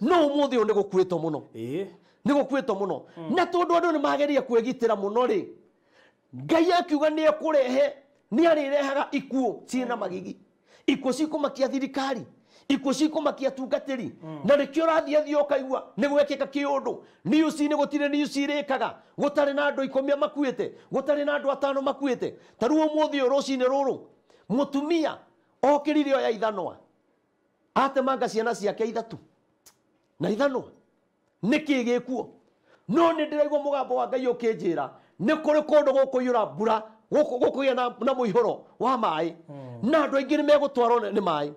no umuthi o nego kwito muno nego kwito muno na tondu andu ni mageria kwegitira muno ri Ngai akiuga ni ekurehe ni arirehaga ikuo ciina magigi ikuo cikumakia thirikari ikuo cikumakia tungatiri na rikio rathie ukaigua ni gwekika kiundu ni uci ni gutire ni uci rikaga gutari na andu 10 makuite gutari na andu 5 makuite taruo muthi rucini ruru mutumia okirire oya ithanwa atemanga ciana ciake ithatu na ithanwa niki gikuo no ni ndiraigwa mugambo wa Ngai ukinjira ni kuri kundu gukuyura mbura gukugia na muihoro wa mai na andu aingi ni megutwarwo ni mai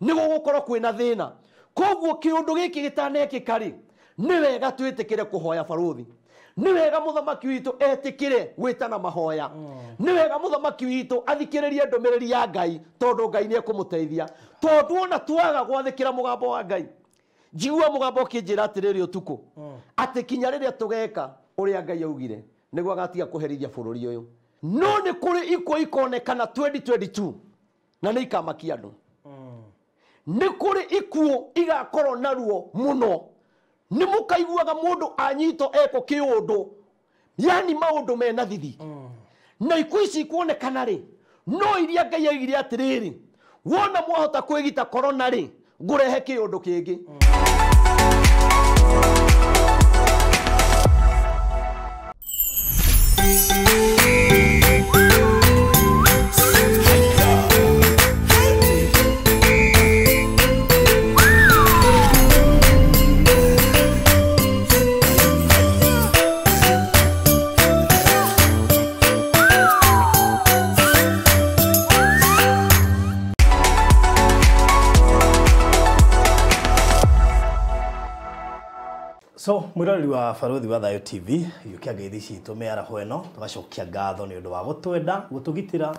ni gugukorwo kwina thina koguo kiundu giki gitanekika ri ni wega twitikire kuhoya baruthi ni wega muthamaki witu etikire gwitana mahoya ni wega muthamaki witu athikiririe ndomereri ya Ngai tondu Ngai ni ekumuteithia tondu ona twaga gwathikira mugambo wa Ngai jigua mugambo ukinjira atiriri utuku ati kinya riria tugeka uria Ngai augire niguo agatiga kuherithia bururi uyu no ni kuri iko ikonekana 2022 na ni ikamakia andu ni kuri ikuo igakorwo naruo muno ni mukaiguaga mundu anyito eko kiundu yani maundu mena thithi na ikuo ici kuonekana ri no iria Ngai aigire atiriri wona mwahota kwigita corona ri ngurehe kiundu kingi So mwirori wa Baruthi wa Thayo TV yukiangeithi citu mearaho eno tugacokia ngatho ni undu wa gutwenda gutugitira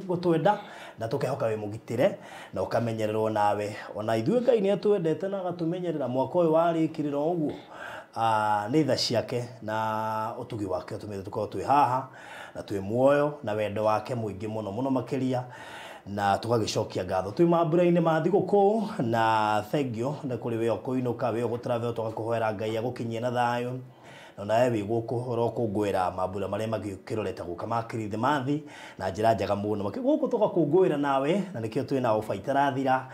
gutwenda na tukehoka we mugitire na ukamenyererwo nawe ona ithuĩ Ngai ni atwendete na agatumenyerera mwaka uyu warikirira uguo ni tha ciake na utugi wake utumire tukorwo twi haha na twi muoyo na wendo wake muingi muno muno makiria na tugagicokia ngatho twi mambura-ini ma thiguku na thengio na kuri we okuinuka we gutravel tugakuhoera Ngai agukinyie na thayo na nawe wi guku rokungwira mambura maria magikiroreta guka ma Kirithimathi na njira njega muno guku tugakungwira nawe na nikio twina offer itarathira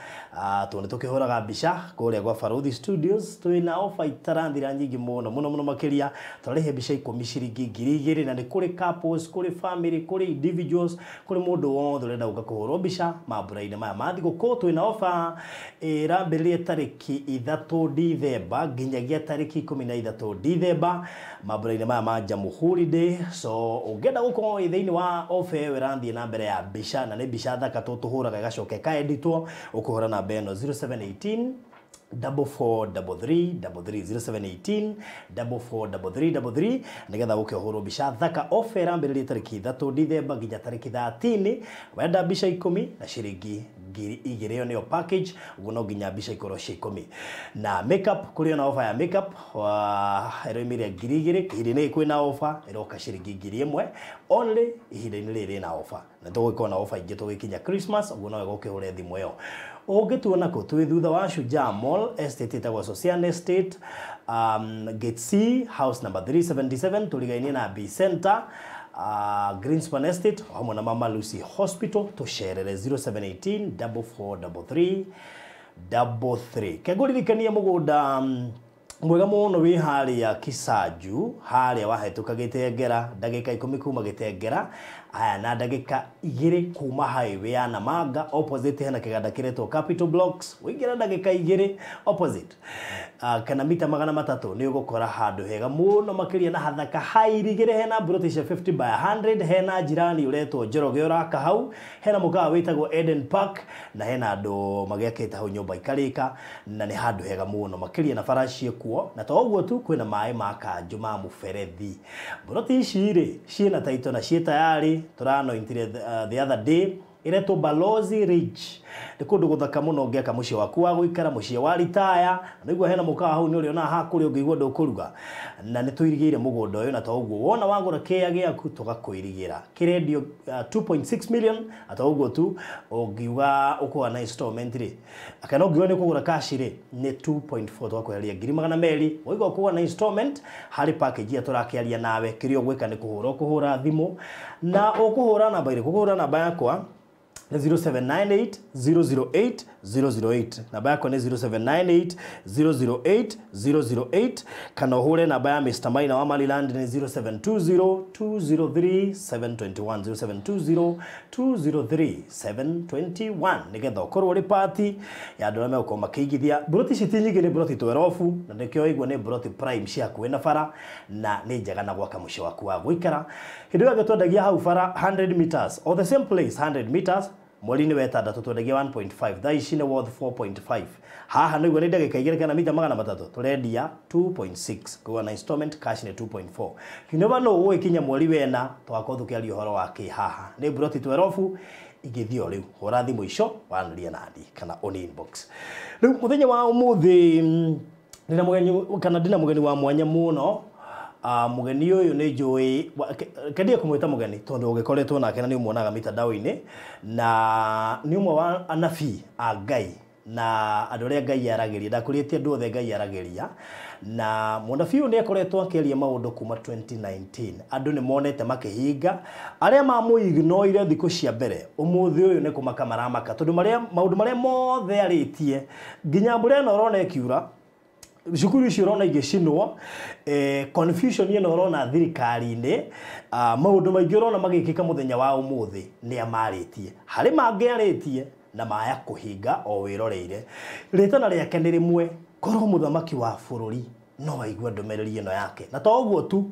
tu ni tukihuraga mbica kuria gwa Baruthi Studios twina offer itarathira nyingi muno muno makiria turihe mbica 10 ciringi 2000 na ni kuri couples kuri family kuri individuals kuri mundu wothe urenda guka kuhurwo mbica mambura-ini maya ma thiguku twina offer irambiririe tariki 3 Dithemba nginyagia tariki 13 Dithemba mambura-ini maya ma Jamhuri Day so ungenda gukorwo thiini wa offer wiranthie na mbere ya mbica na ni mbica thaka tutuhuraga igacoka kaeditwo ukuhura na beno 0718 4433 0718 4433 nigetha ukihurwo mbica thaka offer irambiririe tariki 3 Dithemba nginya tariki 13 wenda mbica 10 na ciringi 2000 niyo package uguo no nginya mbica ikorwo cia 10 na makeup kuri na offer ya makeup iroimiria 2000 ihinda-ini kwina offer iroka ciringi 1000 only ihinda-ini riri na offer na tugikona na offer ingi tugikinya Christmas uguo no gukihure thimu iyo ungituona ko twi thutha wa Shujaa Mall estate itagwa Social Estate gate C house number 377 tuligainie na B Center Greenspan Estate hamwe na Mama Lucy Hospital tusherere 0718 4433 33 keguririkania mugunda mwega muno wi hali ya Kisaju hali wahetuka Gitengera ndagika 10 kuma Gitengera aya na ndagika 2 kuma highway ya Namanga opposite hena kiganda kiretwo Capital Blocks wingira ndagika 2 opposite kana mita 300 ni ugukora handu hega muno makiria na hathaka hairigire hena British 50 by 100 hena jirani uretwo Njoroge uraka hau hena mukawa witagwo Eden Park na hena andu magiakita hau nyumba ikarika na ni handu hega muno makiria na farashi kuo na toguo tu kwina mai ma kanju ma muferethi British iri ciina taito na cie tayari turano intire the other day iretwo Balozi Ridge ni kundu guthaka muno ngeka mucie waku wa guikara mucie wa retire niguo hena mukawa hau ni uriona ha kuri ungiigua ndukuruga na ni tuirigire mugunda uyu na toguo wona wagura kia giaku tugakuirigira kirendio 2.6 million atoguo tu ungiuga ukwa na installment ri akana ungiuga ni kugura cash ri ni 2.4 twakweheria ngiri magana meri waiga ukwa na installment hari package ya turakiaria nawe kirio gwika ni kuhura thimu na ukuhura namba iri kuhura namba yakwa 0798 008 008 namba yako ni 0798 008 008 kana uhure namba ya Mr. Maina wa Maliland ni 0720 203 721 0720 203 721 nigetha ukorwo ri party ya ndorame ukoma kiigithia broti citinyi ni broti twerofu na nikio igwa ni broti prime cia kwena bara na ni njega na gwaka mucio waku wa guikara hindu ya gitwendagia hau bara 100 meters or the same place 100 meters Molini weta twendagia 1.5 tha ici ni worth 4.5 haha no igwa ni ndagika igire kana mita magana matatu turendia 2.6 kwa na installment cash ni 2.4 kinova no uwe kinya mweri wena twakothukiaria uhoro wake haha ni broti 12 igithio riu hora thimu icio wanaria nandi kana on inbox riu muthenya wa umuthi ndina mugeni kana ndina mugeni wa mwanya muno mugeni uyu ni njui kendia kumwita mugeni tondu ugikoretwo nake na ni umuonaga mitandao-ini na ni umwe wa anabii a Ngai na andu aria Ngai arageria ndakuritie andu othe Ngai arageria na munabii ni akoretwo akiaria maundu kuma 2019 andu ni monete makihinga aria mamuignoire thiku cia mbere umuthi uyu ni kumaka maramaka tondu maundu maria mothe aritie nginya mbura no rona ekiura Shukuru icio rona igicinwo confusion ino rona thirikari-ini maundu maingi rona magikika muthenya wa umuthi ni amaritie hari mangiaritie na maya kuhinga o wiroreire ritana riake ni rimwe korwo muthamaki wa bururi no waigua ndomereri ino yake na to uguo tu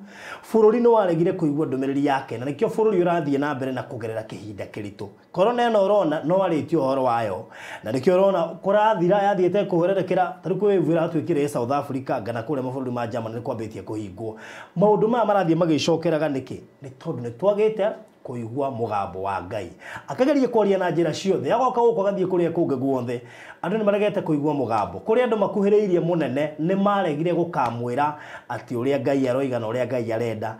bururi no waregire kuigua ndomereri yake na nikio bururi urathie na mbere na kugerera kihinda kiritu korona ino urona no aritio horo wayo na nikio urona kurathira yathiete kuhererekera tari kwivira atwikire South Africa ngana kure mabũrũri ma Germany ni kwambitie kuhingwo maundu maya marathie magicokeraga niki ni tondu ni twagite kuigua mugambo wa Ngai akageria kwaria na njira ciothe agoka guko gathie kuria kunge guothe andu ni maregete kuigua mugambo kuria andu makuhiriirie munene ni maregire gukamwira ati uria Ngai aroiga na uria Ngai arenda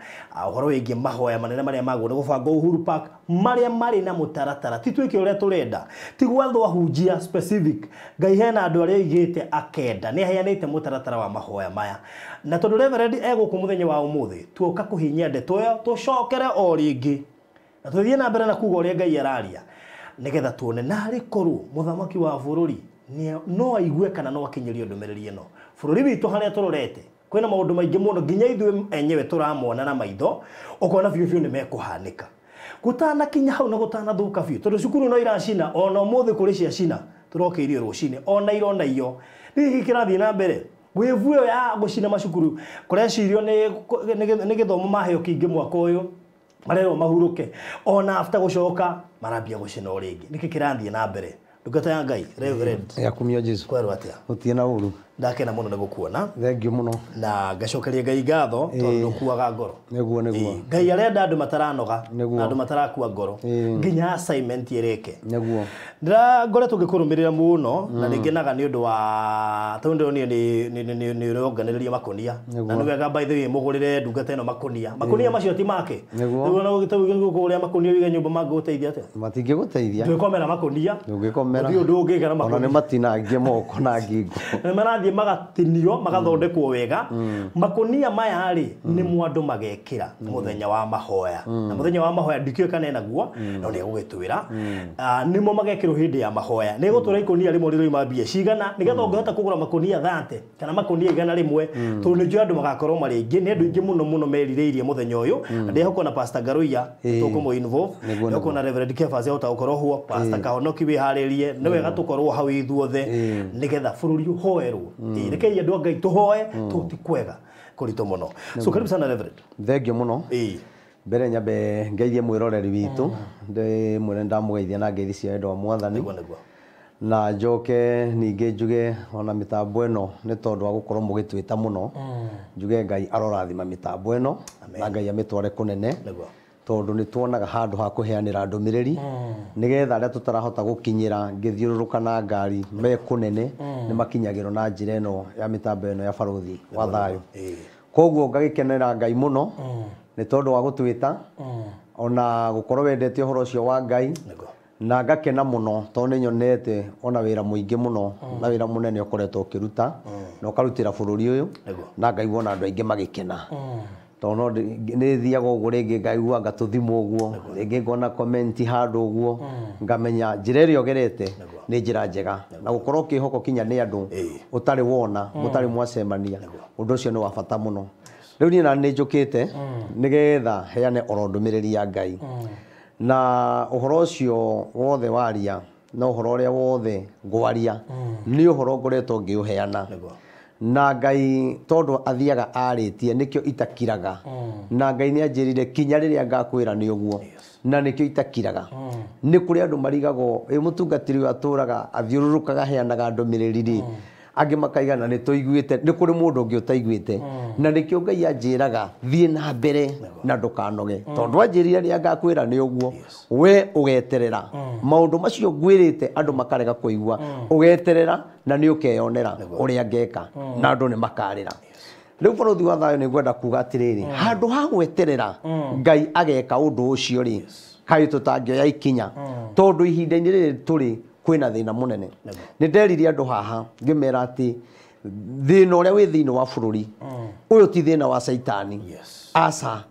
uhoro wingi mahoya manene maria magwo ni gubanga Uhuru Park maria mari na mutaratara titwike uria turenda tigwathwo ahunjia specific Ngai hena andu aria igite akenda ni aheanite mutaratara wa mahoya maya na tondu Reverend eguku muthenya wa umuthi tuoka kuhinya ndeto yo tucokere o ringi na tuthie na mbere na kuga uria Ngai araria nigetha tuone nari koru muthamaki wa bururi no aigue kana no akinyerio ndomereri ino bururi witu haria turorete kwina maundu maingi muno nginya ithuĩ enyewe turamona na maitho ukona biũ ni mekuhanika gutana kinya hau na gutana thuka biũ tondu cukuru no iracina ona umuthi kuri cia cina turokirio rucine ona irona iyo ni kirathie na mbere wivuyo ya gucina macukuru kurecirio ni githomo maheo kingi mwaka uyu marero mahuruke ona after gucoka marambia gucina uringi niki kirathie na mbere ndungata ya Ngai Reverend yakumia Jesu kweru atia utie na uru ndakena muno nigukuona thengiũ muno na ngacokeria Ngai ngatho tondu kuaga ngoro niguo Ngai arenda andu mataranoga andu matarakua ngoro nginya assignment ireke niguo ndira ngoretwo ngikurumirira muno na ningenaga ni undu wa tondu ni ronganiriria makonia na ni wega by the way mugurire ndungata ino makonia macio ti make niguo no gitabu kuria makonia wiga nyumba manguteithia atia matingiguteithia ndukomera makonia ndungikomera ndio ndungigana makonia ona ni matinangie moko na ngingo marathie magatinio magathondekwo wega makonia maya ari ni mwandu magekira muthenya wa mahoya na muthenya wa mahoya ndikio kana naguo no ni gugitwira nimo magekirwo hindi ya mahoya ni gutwira ikonia rimwe riro imambia cigana nigetha ungehota kugura makonia 30 kana makonia 100 rimwe tondu ni jwa andu magakorwo mari ingi ni andu ingi muno merireirie muthenya uyu ndihoko na Pastor Garuya tukumo involve ndihoko na Reverend Kefas yota ukorwo huo Pastor Kahonoki wi haririe ni wega tukorwo hau ithuothe nigetha bururi hoerwo reke andu Ngai tuhoe tutikwega kurito muno so karibu sana Reverend thengiũ muno mbere nyambe ngeithie mwiroreri witu ndi mwire ndamugeithia na ngeithi cia endo mwathani na njoke ninge njuge ona mitambo eno ni tondu wa gukorwo mugitwita muno njuge Ngai arorathima mitambo eno na Ngai amitware kunene tondu ni tuonaga handu ha kuheanira ndumiriri nigetha aria tutarahota gukinyira ngithiururuka na ngari me kunene ni makinyagiro na njira eno ya mitambo eno ya baruthi wa thayo koguo ngagikenera Ngai muno ni tondu wa gutwita ona gukorwo wendete uhoro ucio wa Ngai na ngakena muno tondu nyonete ona wira muingi muno na wira munene ukoretwo ukiruta na ukarutira bururi uyu na ngaigua na andu aingi magikena tondu ni thiaga uguo ringi ngaigua ngatuthima uguo ringi ngona comment handu uguo ngamenya njira iria ogerete ni njira njega na gukorwo kihoko kinya ni andu utari wona mutari mwacemania undu ucio ni wa bata muno riu ni na ni njukite nigetha heane oro ndumiriri ya Ngai na uhoro ucio wothe waria na uhoro uria wothe ngwaria ni uhoro ngoretwo ngiuheana na Ngai tondu athiaga aritie nikio itakiraga na Ngai ni anjirire kinya riria ngakwira ni uguo na nikio itakiraga ni kuri andu marigago mutungatiri aturaga athiururukaga heanaga ndumiriri angi makaiga na ni tuiguite ni kuri mundu ungi utaiguite na nikio Ngai anjiraga thie na mbere na ndukanoge tondu anjirire ria ngakwira ni uguo we ugeterera maundu macio ngwirite andu makarega kuigua ugeterera na ni ukeyonera uria ngeka na andu ni makarira riu baruthi wa thayo ni ngwenda kuga atiriri handu ha gweterera Ngai ageka undu ucio ri kai tutangioya ikinya tondu ihinda-ini riri turi kwina thina munene ni nderire andu haha ngimera ati thina uria wi thiini wa bururi uyu ti thina wa saitani asa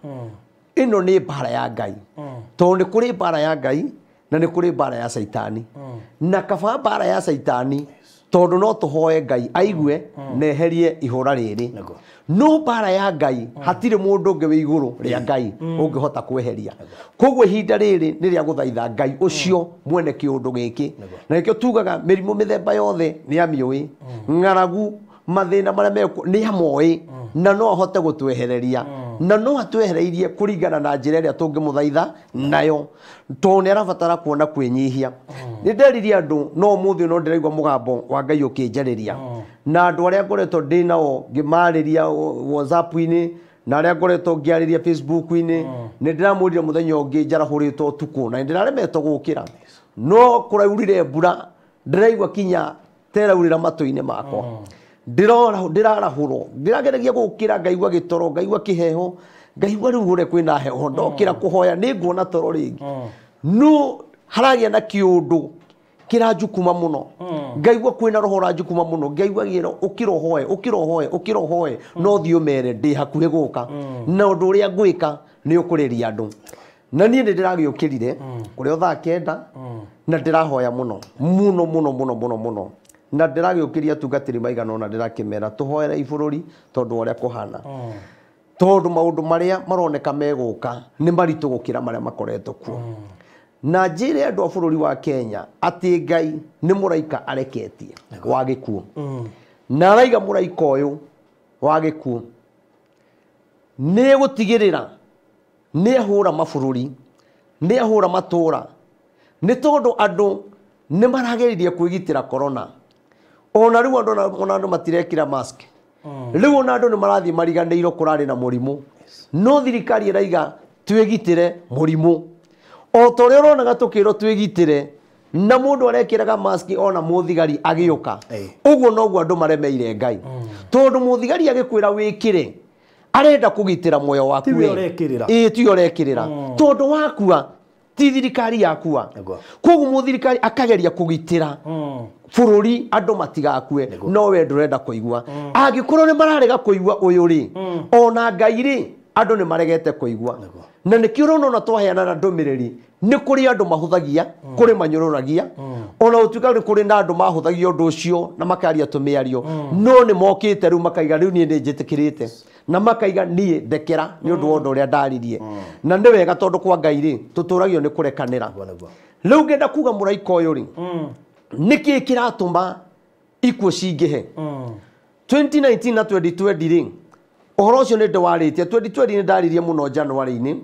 ino ni bara ya Ngai tondu ni kuri bara ya Ngai na ni kuri bara ya saitani na kaba bara ya saitani tondu no tuhoe Ngai aigue neherie ihura riri no bara ya Ngai hatire mundu ungi wi iguru ria Ngai ungihota kweheria koguo ihinda riri ni ria guthaitha Ngai ucio mwene kiundu giki na nikio tugaga mirimu mithemba yothe ni amiui ng'aragu mathina maria meko ni amoi na no ahote gutwehereria na no atwehereirie kuringana na njira iria tungimuthaitha nayo to ni arabatara kuona kwinyihia ni nderirie andu no muthi no ndiraigwa mugambo wa Ngai ukinjariria na andu aria ngoretwo ndinao ngimariria WhatsApp-ini na aria ngoretwo ngiariria Facebook-ini ni ndiramurire muthenya ungi njarahuritwo tuku na ndiraremetwo gukira no kuraurire mbura ndiraigwa kinya teraurira matu-ini makwa ndirarahurwo ndirageregia gukira ngaigua gitoro ngaigua kiheho ngaigua riu gure kwina heho ndokira kuhoya ni nguona toro ringi no haragia na kiundu kiranjukuma muno ngaigua kwina roho ranjukuma muno ngaigua giro ukirohoe no thio mere ndi hakuhe guka na undu uria ngwika ni ukuriria andu na nie ndiragiukirire kuri otha kenda na ndirahoya muno na ndiragiukiria tungatiri maigana ona ndirakimera tuhoere ibururi tondu uria kuhana tondu maundu maria maroneka meguka ni maritu gukira maria makoretwo kuo na njire andu a bururi wa Kenya ati Ngai ni muraika areketie wa gikuo na araiga muraika uyu wa gikuo ni gutigirira ni ahura mabururi ni ahura matura ni tondu andu ni marageririe kwigitira corona ona riu andu matirekira mask riu ona andu ni marathi mariganirwo kurari na murimu no thirikari iraiga twigitire murimu o toria ronaga tukiro twigitire na mundu arekiraga mask ona muthigari agiuka uguo noguo andu maremeire Ngai tondu muthigari agikwira wikire arenda kugitira moyo waku ti orekirira tondu wakua ti thirikari yakua koguo muthirikari akageria kugitira bururi andu matigakue no we ndurenda kuigua angikorwo ni mararega kuigua uyu ri ona Ngai ri andu ni maregete kuigua na nikio urona twaheana na ndumiriri ni kuri andu mahuthagia kuri manyururagia ona utuika ni kuri na andu mahuthagia undu ucio na makaria tumiario no ni mokite riu makaiga riu ni njitikirite na makaiga nie ndekera ni undu wothe uria ndaririe na ni wega tondu kwa Ngai ri tuturagio ni kurekanira riu ngenda kuga muraika uyu ri niki kiratuma ikuo cingihe 2019 na 2020 ri uhoro ucio ni ndwaritie 2020 ni ndaririe muno January-ini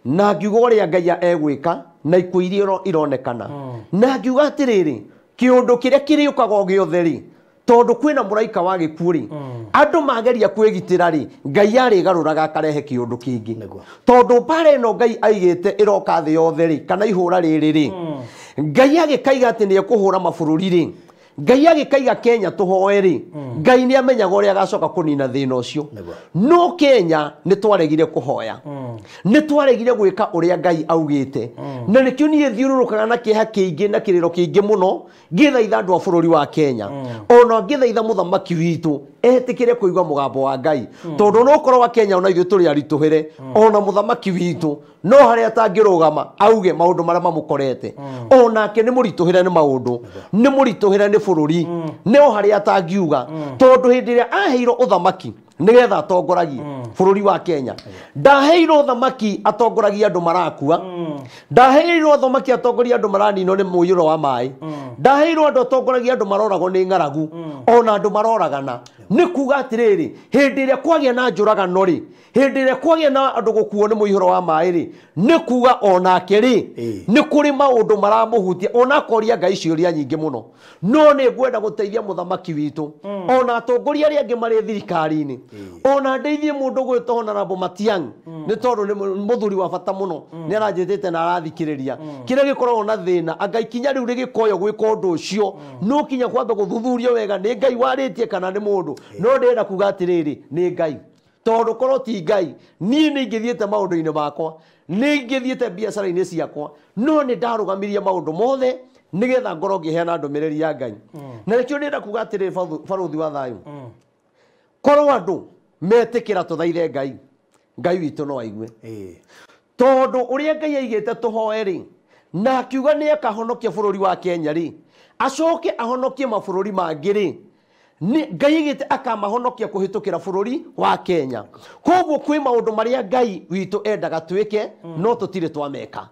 na ngiuga uria Ngai egwika na ikuo iria ironekana na ngiuga atiriri kiundu kiria kiriukaga giothe ri tondu kwina muraika wa gikuri andu mageria kwigitira ri Ngai ari garuraga akarehe kiundu kingi tondu bare no Ngai aigite iroka thi yothe ri kana ihura riri ri Ngai agikaiga ati ni ekuhura mabururi ri Ngai agikaiga Kenya tuhoe ri Ngai ni amenyaga uria agacoka kunina thina ucio no Kenya ni twaregire kuhoya ni twaregire gwika uria Ngai augite na nikio nie thiururukaga na kiha kiingi na kiriro kiingi muno ngithaitha andu a bururi wa Kenya ona ngithaitha muthamaki witu etikire kuigwa mugambo wa Ngai tondu no korwo wa Kenya ona ithu turi arituhire ona muthamaki witu no haria tangirugama auge maundu maria mamukorete ona ke ni murituhire ni maundu ni murituhire ni bururi no haria tangiuga tondu hindi ria aheiro uthamaki nigetha atongoragie bururi wa Kenya ndaheiro uthamaki atongoragie andu marakua ndaheiro uthamaki atongoragie andu maranino ni muyuro wa mai ndaheiro andu atongoragie andu maroragwo ni ngaragu ona andu maroragana ni kuga atiriri hindi ria kwagia na njuragano ri hindi ria kwagia na andu gukuo ni muyuro wa mai ri ni kuga onake ri ni kuri maundu maramuhutia ona koria Ngai ciuria nyingi muno no ni ngwenda guteithia muthamaki witu ona atongoria ria ngi mari thirikari-ini ona ndeithie mundu gwitona Honorable Matiang'i ni tondu ni muthuri wa bata muno ni aranjitite na arathikiriria kire gikorwo na thina anga ikinya riu rigikoyo gwika undu ucio no kinya kwambe guthuthurio wega ni Ngai waritie kana ni mundu no ndenda kuga atiriri ni Ngai tondu korwo ti Ngai nie ni ngithiete maundu-ini makwa ni ngithiete biacara-ini ciakwa no ni ndarugamirie maundu mothe nigetha ngoro ngiheana ndumiriri ya Ngai na nikio ndenda kuga atiriri baruthi wa thayu korwo andu metikira tuthaithe Ngai Ngai witu no aigue tondu uria Ngai aigite tuhoe ri na akiuga ni akahonokia bururi wa Kenya ri acoke ahonokie mabururi mangi ri Ngai aigite akamahonokia kuhitukira bururi wa Kenya koguo kwi maundu maria Ngai witu endaga twike no tutire twameka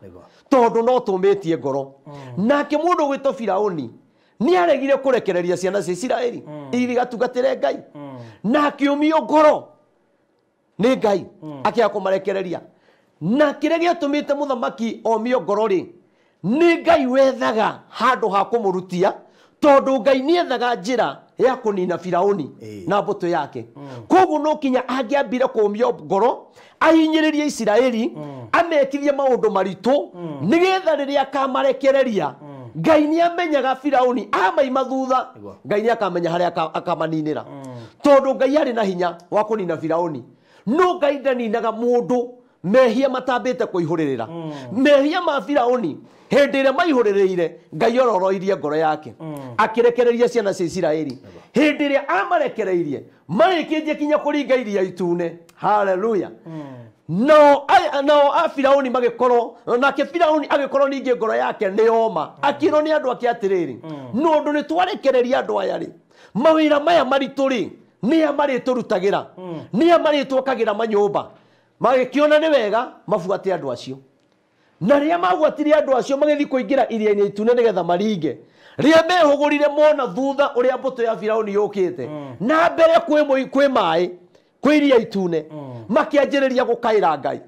tondu no tumitie ngoro nake mundu gwito Firauni ni aregire kurekereria ciana cia Isiraeli irigatungatire Ngai na kiumio ngoro ni Ngai akia kumarekereria na kire giatumite muthamaki omio ngoro ri ni Ngai wethaga handu ha kumurutia tondu Ngai ni ethaga njira ya kunina Firauni na mbuto yake koguo no kinya angiambire kumio ngoro ahinyiririe Isiraeli amekithie maundu maritu nigetha riria akamarekereria Ngai ni amenyaga Firauni amaima thutha Ngai ni akamenya haria akamaninira tondu Ngai ari na hinya wa kunina Firauni no Ngai ndaninaga mundu mehia matambite kuihuririra mehia ma Firauni hindi ria maihuririire Ngai ororoirie ngoro yake akirekereria ciana cia Isiraeli hindi ria amarekereirie marikirie kinya kuringa iria itune haleluya no a Firauni magikorwo nake Firauni agikorwo ningi ngoro yake ni oma akiro ni andu ake atiriri no ndu ni twarekereria andu aya ri mawira maya maritu ri ni amari turutagira ni amari twokagira manyumba magikiona ni wega mafuate andu acio na ria magwatirie andu acio magithi kuingira iria-ini itune nigetha maringe ria mehugurire mona thutha uria mbuto ya Firauni yukite na mbere kwi mai kwi iria itune makianjiriria gukaira Ngai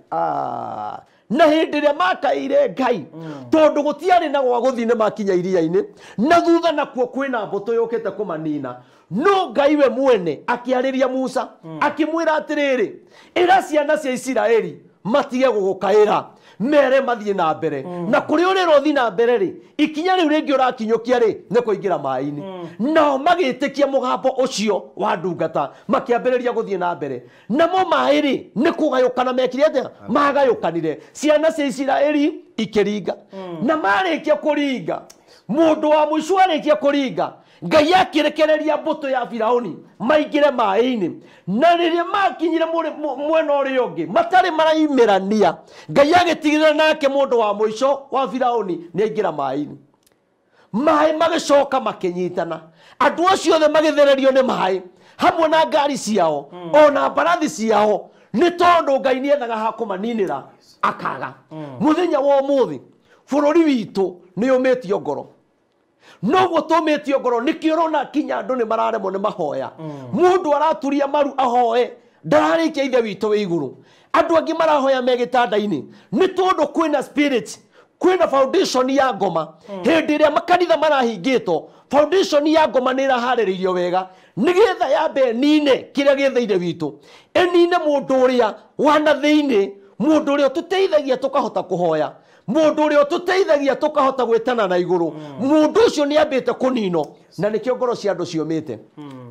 na hindi ria makaire Ngai tondu gutiari na gwa guthine makinya iria-ini na thutha nakuo kwina mbuto yukite kumanina no Ngai we mwene akiariria Musa akimwira atiriri ira ciana cia Isiraeli matige gugukaira mere mathie na mbere na kuri uriro thi na mbere ri ikinya riu ringi urakinyukia ri ne kuingira mai-ini no magitikia mugambo ucio wa ndungata makiambiriria guthie na mbere namo mai ri ne kugayukana mekire atia magayukanire ciana cia Isiraeli ikiringa na marikia kuringa mundu wa muico arikia kuringa Ngai akirekereria mbuto ya Firauni maingire mai-ini na riria makinyire mwena uria ungi matari maraimirania Ngai agitigirira nake mundu wa muico wa Firauni ni aingira mai-ini mai magicoka makinyitana andu acio othe magithererio ni mai hamwe na ngari ciao ona mbarathi ciao ni tondu Ngai ni ethaga ha kumaninira akaga muthenya wa umuthi bururi witu ni umitio ngoro no gutumitio ngoro nikiorona kinya andu ni mararemwo ni mahoya mundu araturia maru ahoe ndararikia ithe witu wi iguru andu angi marahoya me gitanda-ini ni tondu kwina spirit kwina foundation ya ngoma hindi iria makanitha marahingitwo foundation ya ngoma ni irahariririo wega nigetha yambe nine kiria githaire witu enine mundu uria wana thiini mundu uria tuteithagia tukahota kuhoya mundu uria tuteithagia tukahota gwetana na iguru mundu ucio ni ambite kunino na nikio ngoro cia andu ciomite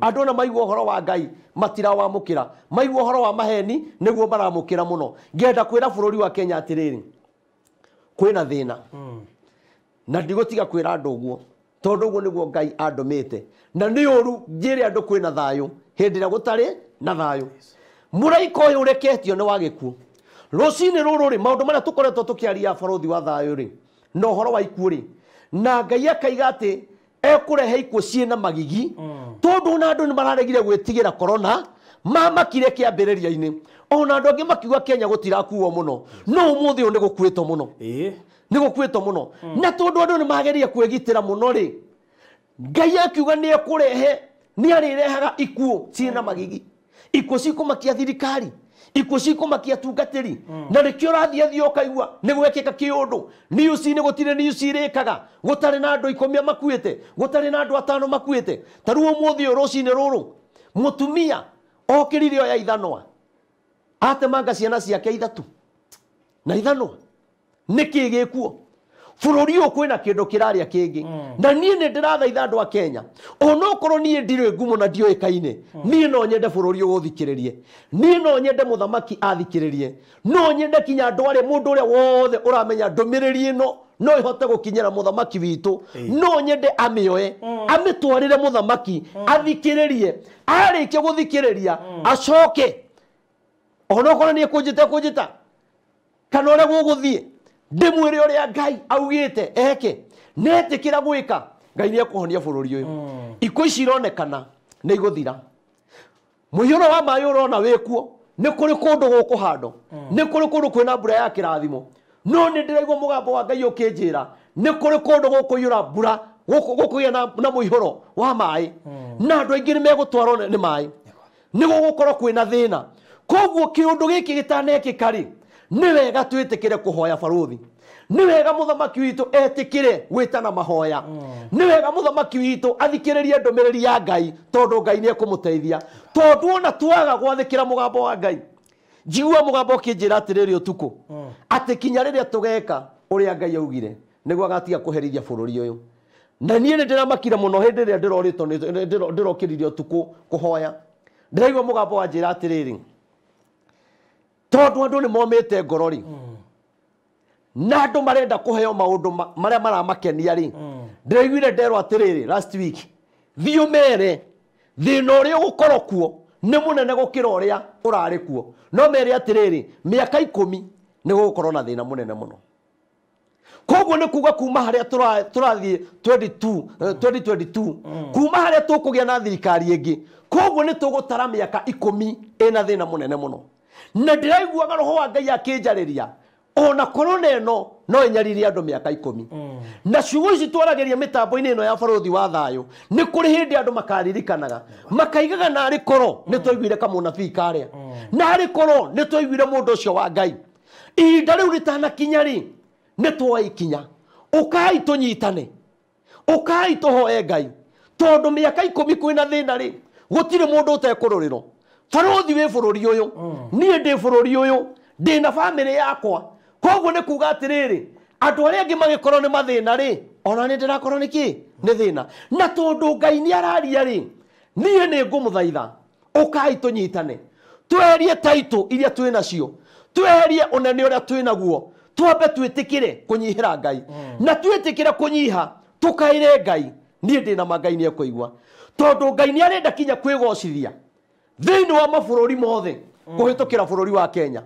andu na maigua uhoro wa Ngai matira wa mukira maigua uhoro wa maheni niguo baramukira muno ngenda kwira bururi wa Kenya atiriri kwina thina na ndigutiga kwira andu uguo tondu uguo niguo Ngai andumite na ni uru njire andu kwina thayu hindi ria gutari na thayu muraika uyu ureketio ni wa gikuo rucini ruru ri maundu maria tukoretwo tukiaria baruthi wa thayu ri no horo wa ikuo ri na Ngai akaiga ati ekurehe ikuo ciina magigi tondu na andu ni mararegire gwitigira corona mamakire kiambiriria-ini ona andu angi makiuga Kenya gutirakuo muno no umuthi uyu ni gukuitwo muno ni gukuitwo muno na tondu andu ni mageria kwegitira muno ri Ngai akiuga ni ekurehe ni arirehaga ikuo ciina magigi ikuo cikumakia thirikari ikuo cikumakia tungatiri na rikio rathie ukaigua ni gwekeka kiundu news ni gutire news irikaga gutari na andu 10 makuite gutari na andu 5 makuite taruo muthi rucini ruru mutumia okirire ya ithanwa atemanga ciana ciake ithatu na ithanwa niki gikuo bururi uyu kwina kindu kiraria kingi na nie ni ndirathaitha andu a Kenya ona okorwo nie ndire ngumo na ndioikaine nie no nyende bururi uyu guthikiririe nie no nyende muthamaki athikiririe no nyende kinya andu aria mundu uria wothe uramenya ndumiriri ino no ihote gukinyira muthamaki witu no nyende amioe amitwarire muthamaki athikiririe arikia guthikiriria acoke ona okorwo nie kunjita kana uria guguthie ndimwire uria Ngai augite eke netikira gwika Ngai ni ekuhonia bururi uyu ikuo ici ironekana ni iguthira muiyuro wa mayu urona wikuo ni kuri kundu gukuhando ni kuri kundu kwina mbura ya kirathimo no ni ndiraigua mugambo wa Ngai ukinjira ni kuri kundu gukuyura mbura gukugia na muihuro wa mai na andu aingi ni megutwarwo ni mai ni gugukorwo kwina thina koguo kiundu giki gitanekika ri ni wega twitikire kuhoya baruthi ni wega muthamaki witu etikire gwitana mahoya ni wega muthamaki witu athikiririe ndumiriri ya Ngai tondu Ngai ni ekumuteithia tondu ona twaga gwathikira mugambo wa Ngai njigua mugambo ukinjira atiriri utuku ati kinya riria tugeka uria Ngai augire niguo agatiga kuherithia bururi uyu na nie ni ndiramakira muno hindi riria ndiroritwo ndirokiririe utuku kuhoya ndiraigua mugambo wa njira atiriri tondu andu ni momite ngorori na andu marenda kuheo maundu maria maramakenia ri ndiraiguire nderwo atiriri last week thiu mere thina uria ugukorwo kuo ni munene gukira uria urari kuo no mere atiriri miaka 10 ni gukorwo na thina munene muno koguo ni kuga kuma haria turathie 2022 kuma haria tukugia na thirikari ingi koguo ni tugutara miaka 10 ina thina munene muno na ndiraiguaga roho wa Ngai akinjariria ona korona eno no inyaririe andu miaka 10 na ciugo ici twarageria mitambo-ini ino ya baruthi wa thayu ni kuri hindi andu makaririkanaga makaigaga na ari koro ni twaiguire kamunabii karia na ari koro ni twaiguire mundu ucio wa Ngai ihinda riu ritanakinya ri ni twaikinya ukai tunyitane ukai tuhoe Ngai tondu miaka 10 kwina thina ri gutire mundu utekururiro baruthi we bururi uyu nie ndi bururi uyu ndi na family yakwa koguo ni kuga atiriri andu aria angi magikorwo ni mathina ri ona ni ndirakorwo ni ki ni thina na tondu Ngai ni araria ri nie ni ngumuthaitha ukai tunyitane tweherie taito iria twina cio tweherie unene uria twina guo twambe twitikire kunyihira Ngai na twitikire kunyiha tukaire Ngai nie ndi na Ngai ni ekuigua tondu Ngai ni arenda kinya kwigocithia thiini wa mabururi mothe kuhitukira bururi wa Kenya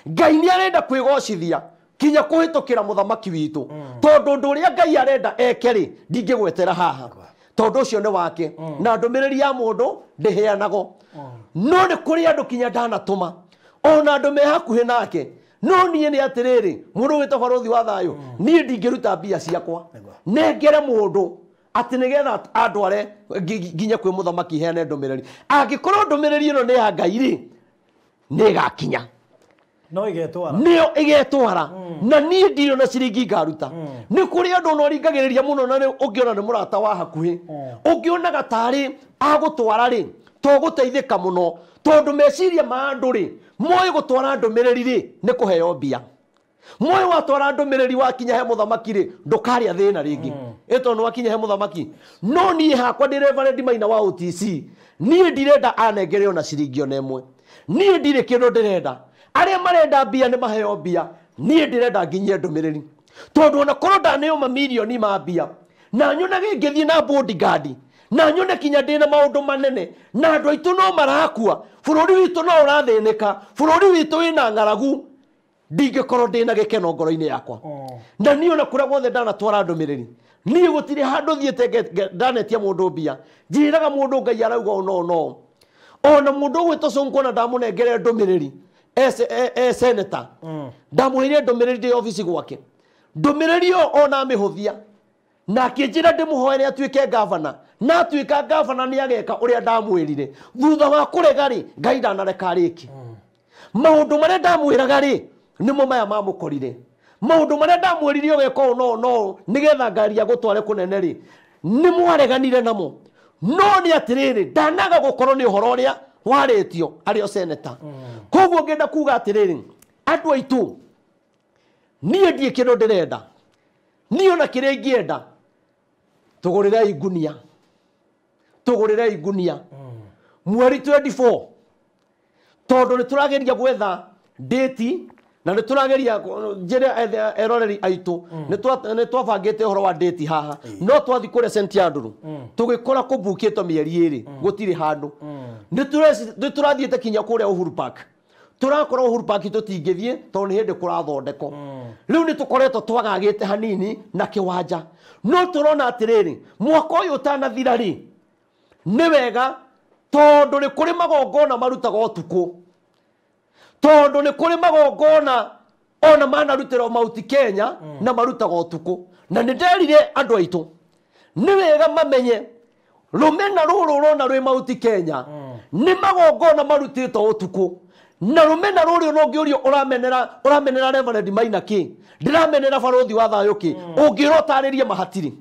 Ngai ni arenda kwigocithia kinya kuhitukira muthamaki witu tondu ndu uria Ngai arenda ekeri ndingigwetera haha tondu ucio ni wake na ndumiriri ya mundu ndiheanago no ni kuri andu kinya ndanatuma ona andu me hakuhi nake no nie ni atiriri mundu wita baruthi wa thayu nie ndingiruta mbia ciakwa nengere mundu ati nigetha andware nginya kwi muthamaki heane ndumiriri angikorwo ndumiriri ino ni ya Ngai ri ni gakinya no igetwara nio igetwara na niĩ ndirĩ na ciringi ngaruta nĩ kũrĩ andũ no ringagĩrĩria mũno na ũngĩona nĩ mũrata wa hakuhĩ ũngĩonaga tarĩ agũtwara rĩ to gũteithĩka mũno tondũ meciria ma andũ rĩ moĩ gũtwara ndũmĩrĩri rĩ nĩ kũheo mbia moĩ watwara ndũmĩrĩri wakinya he mũthamaki rĩ ndũkarĩa thĩna rĩngĩ ĩtondũ nĩ wakinya he mũthamaki no niĩ hakwa ndĩ Reverend Maina wa OTC niĩ ndirenda anengere ona ciringi ona ĩmwe niĩ ndirĩ kĩndũ ndĩrenda arĩa marenda mbia nĩ maheo mbia niĩ ndĩrenda nginyie ndũmĩrĩri tondũ ona korwo ndaneo mamirioni ma mbia na nyonage ngĩthiĩ na bodyguard na nyone kinya ndĩna maũndũ manene na andũ aitũ no marakua bũrũri witũ no ũrathĩnĩka bũrũri witũ wĩna ng'aragu ndingĩkorwo ndĩna gĩkeno ngoro-inĩ yakwa na niĩ ona kũrĩa guothe ndanatwara ndũmĩrĩri niĩ gũtirĩ handũ thiĩte ndanetia mũndũ mbia njĩraga mũndũ Ngai arauga no ona mũndũ ũgwĩtwo Sonko na ndamũnengere ndũmĩrĩri senator ndamũheire ndũmĩrĩri ndĩ ofici gwake ndũmĩrĩri ĩyo ona mĩhũthia na akĩnjĩra ndĩmũhoere atuĩke gavana na atuĩka gavana nĩ ageka ũrĩa ndamwĩrire thutha wa kũrega rĩ Ngai ndanareka rĩki maũndũ marĩa ndamwĩraga rĩ nĩmo maya mamũkorire maũndũ marĩa ndamwĩrire ũgeka ũũ no nĩgetha ngari ya gũtware kũnene rĩ nĩ mwareganire namo no nĩ atĩrĩrĩ ndanaga gũkorwo nĩ ũhoro ũrĩa warĩtio arĩ o senator koguo ngenda kuga atĩrĩrĩ andũ aitũ niĩ ndiĩ kĩndũ ndĩrenda niĩ ona kĩrĩa ingĩenda tũgũrĩrei ngunia mweri 24 tondũ nĩ tũrageria gwetha date na nĩ tũrageria njĩra eroreri aitũ nĩ twabangĩte ũhoro wa date haha no twathi kũrĩa St Andrew tũgĩkora kũbukĩtwo mĩeri ĩrĩ gũtirĩ handũ nĩ tũrathiĩte kinya kũrĩa Uhuru Park tũrakora Uhuru Park tũtingĩthiĩ tondũ nĩ hĩndĩ kũrathondekwo rĩu nĩ tũkoretwo twagagĩte hanini na kĩwanja no tũrona atĩrĩrĩ mwaka ũyũ ũtanathira rĩ nĩ wega tondũ nĩ kũrĩ magongona marutaga ũtukũ tondũ nĩ kũrĩ magongona ona manarutĩrwo Mount Kenya na marutaga ũtukũ na nĩ nderire andũ aitũ nĩ wega mamenye rũmena rũrũ rũrona rwĩ Mount Kenya nĩ magongona marutĩtwo ũtukũ na rũmena rũrũ no ngĩũrio ũramenera Reverend Maina kĩ ndĩramenera barothi wa thayũ kĩ ũngĩrwo tarĩrie mahatirĩ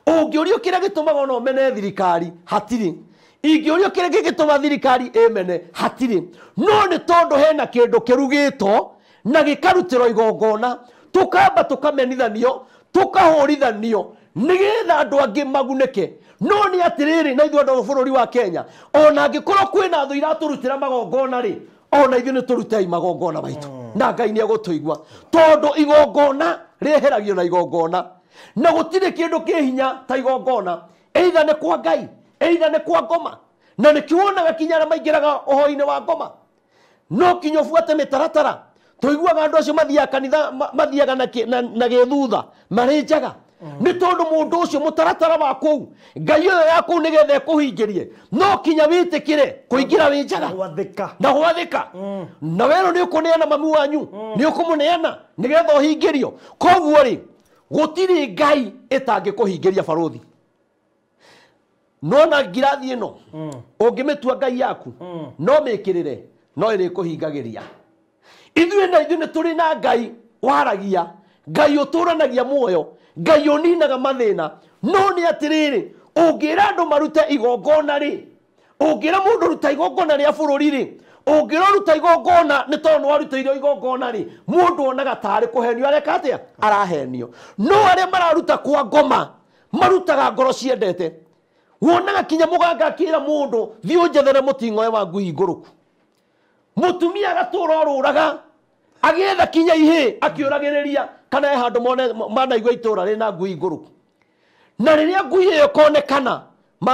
ũngĩũrio kĩrĩa gĩtũmaga ona ũmene thirikari hatirĩ ingĩũrio kĩrĩa gĩgĩtũma thirikari ĩmene hatirĩ no nĩ tondũ hena kĩndũ kĩrugĩtwo na gĩkarutĩrwo igongona tũkamba tũkamenithanio tũkahũrithanio nĩgetha andũ angĩ magunĩke no nĩ atĩrĩrĩ na ithuĩ andũ a bũrũri wa Kenya ona angĩkorwo kwĩna thũ iratũrutĩra magongona rĩ ona ithuĩ nĩ tũrutei magongona maitũ na Ngai nĩ egũtũigua tondũ igongona rĩeheragio na igongona na gũtirĩ kĩndũ kĩ hinya ta igongona either nĩ kwa Ngai either nĩ kwa ngoma na nĩ kĩwonaga kinya arĩa maingĩraga ũhoro-inĩ wa ngoma no kinya ũbuate mĩtaratara tũiguaga andũ acio mathiaga kanitha mathiaga na gĩthutha marĩ njaga nĩ tondũ mũndũ ũcio mũtaratara wa kũu Ngai ũyũ ya kũu nĩgetha ekũhingĩrie no kinya wĩtĩkĩre kũingĩra wĩ njaga na gwathĩka na werũ nĩ ũkũneana mami wanyu nĩ ũkũmũneana nĩgetha ũhingĩrio koguo rĩ gũtirĩ Ngai ĩtangĩkũhingĩria barothi no na ngirathi ĩno ũngĩmĩtua Ngai yaku no mĩkĩrĩre no ĩrĩkũhingagĩria ithuĩ nĩ tũrĩ na Ngai waragia Ngai ũtũranagia muoyo Ngai ũninaga mathĩna no nĩ atĩrĩrĩ ũngĩra andũ marute igongona rĩ ũngĩra mũndũ ruta igongona rĩa bũrũri rĩ ũngĩra ruta igongona nĩ tondũ nĩ warutĩirwo igongona rĩ mũndũ onaga tarĩ kũhenio areka atĩa arahenio no arĩa mararuta kwa ngoma marutaga ngoro ciendete wonaga kinya mũganga akĩra mũndũ thiĩ ũnjethere mũting'oe wa ngui ngũrũku mũtumia agatũra ũrũraga agĩetha kinya ihĩ akĩũragĩrĩria kana he handũ manaigua itũra rĩna ngui ngũrũku na rĩrĩa ngui ĩyo ĩkonekana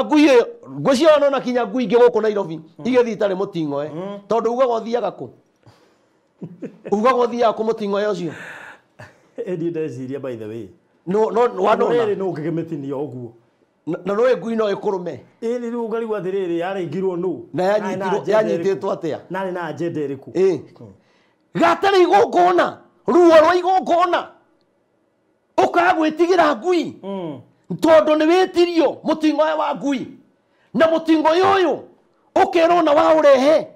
ngui ĩyo ngwĩciria wanona kinya ngui ingĩ gũkũ Nairobi igĩthiĩ itarĩ mũting'oe tondũ ugaga ũthiaga kũ ugaga ũthiaga kũ mũting'oe ũcio Eddie ndeciria by the way no wanona no ngĩgĩmĩtinia ũguo na no ngui no ĩkũrũme ĩni rĩu ngarigwo atĩrĩrĩ yaringirwo nũ na yanyitĩtwo atĩa narĩ na agenda ĩrĩkũ gatarĩ igongona ruo rwa igongona ũkaga gwĩtigĩra ngui tondũ nĩ wĩtirio mũting'oe wa ngui na mũting'oe ũyũ ũkerwo na wa ũrehe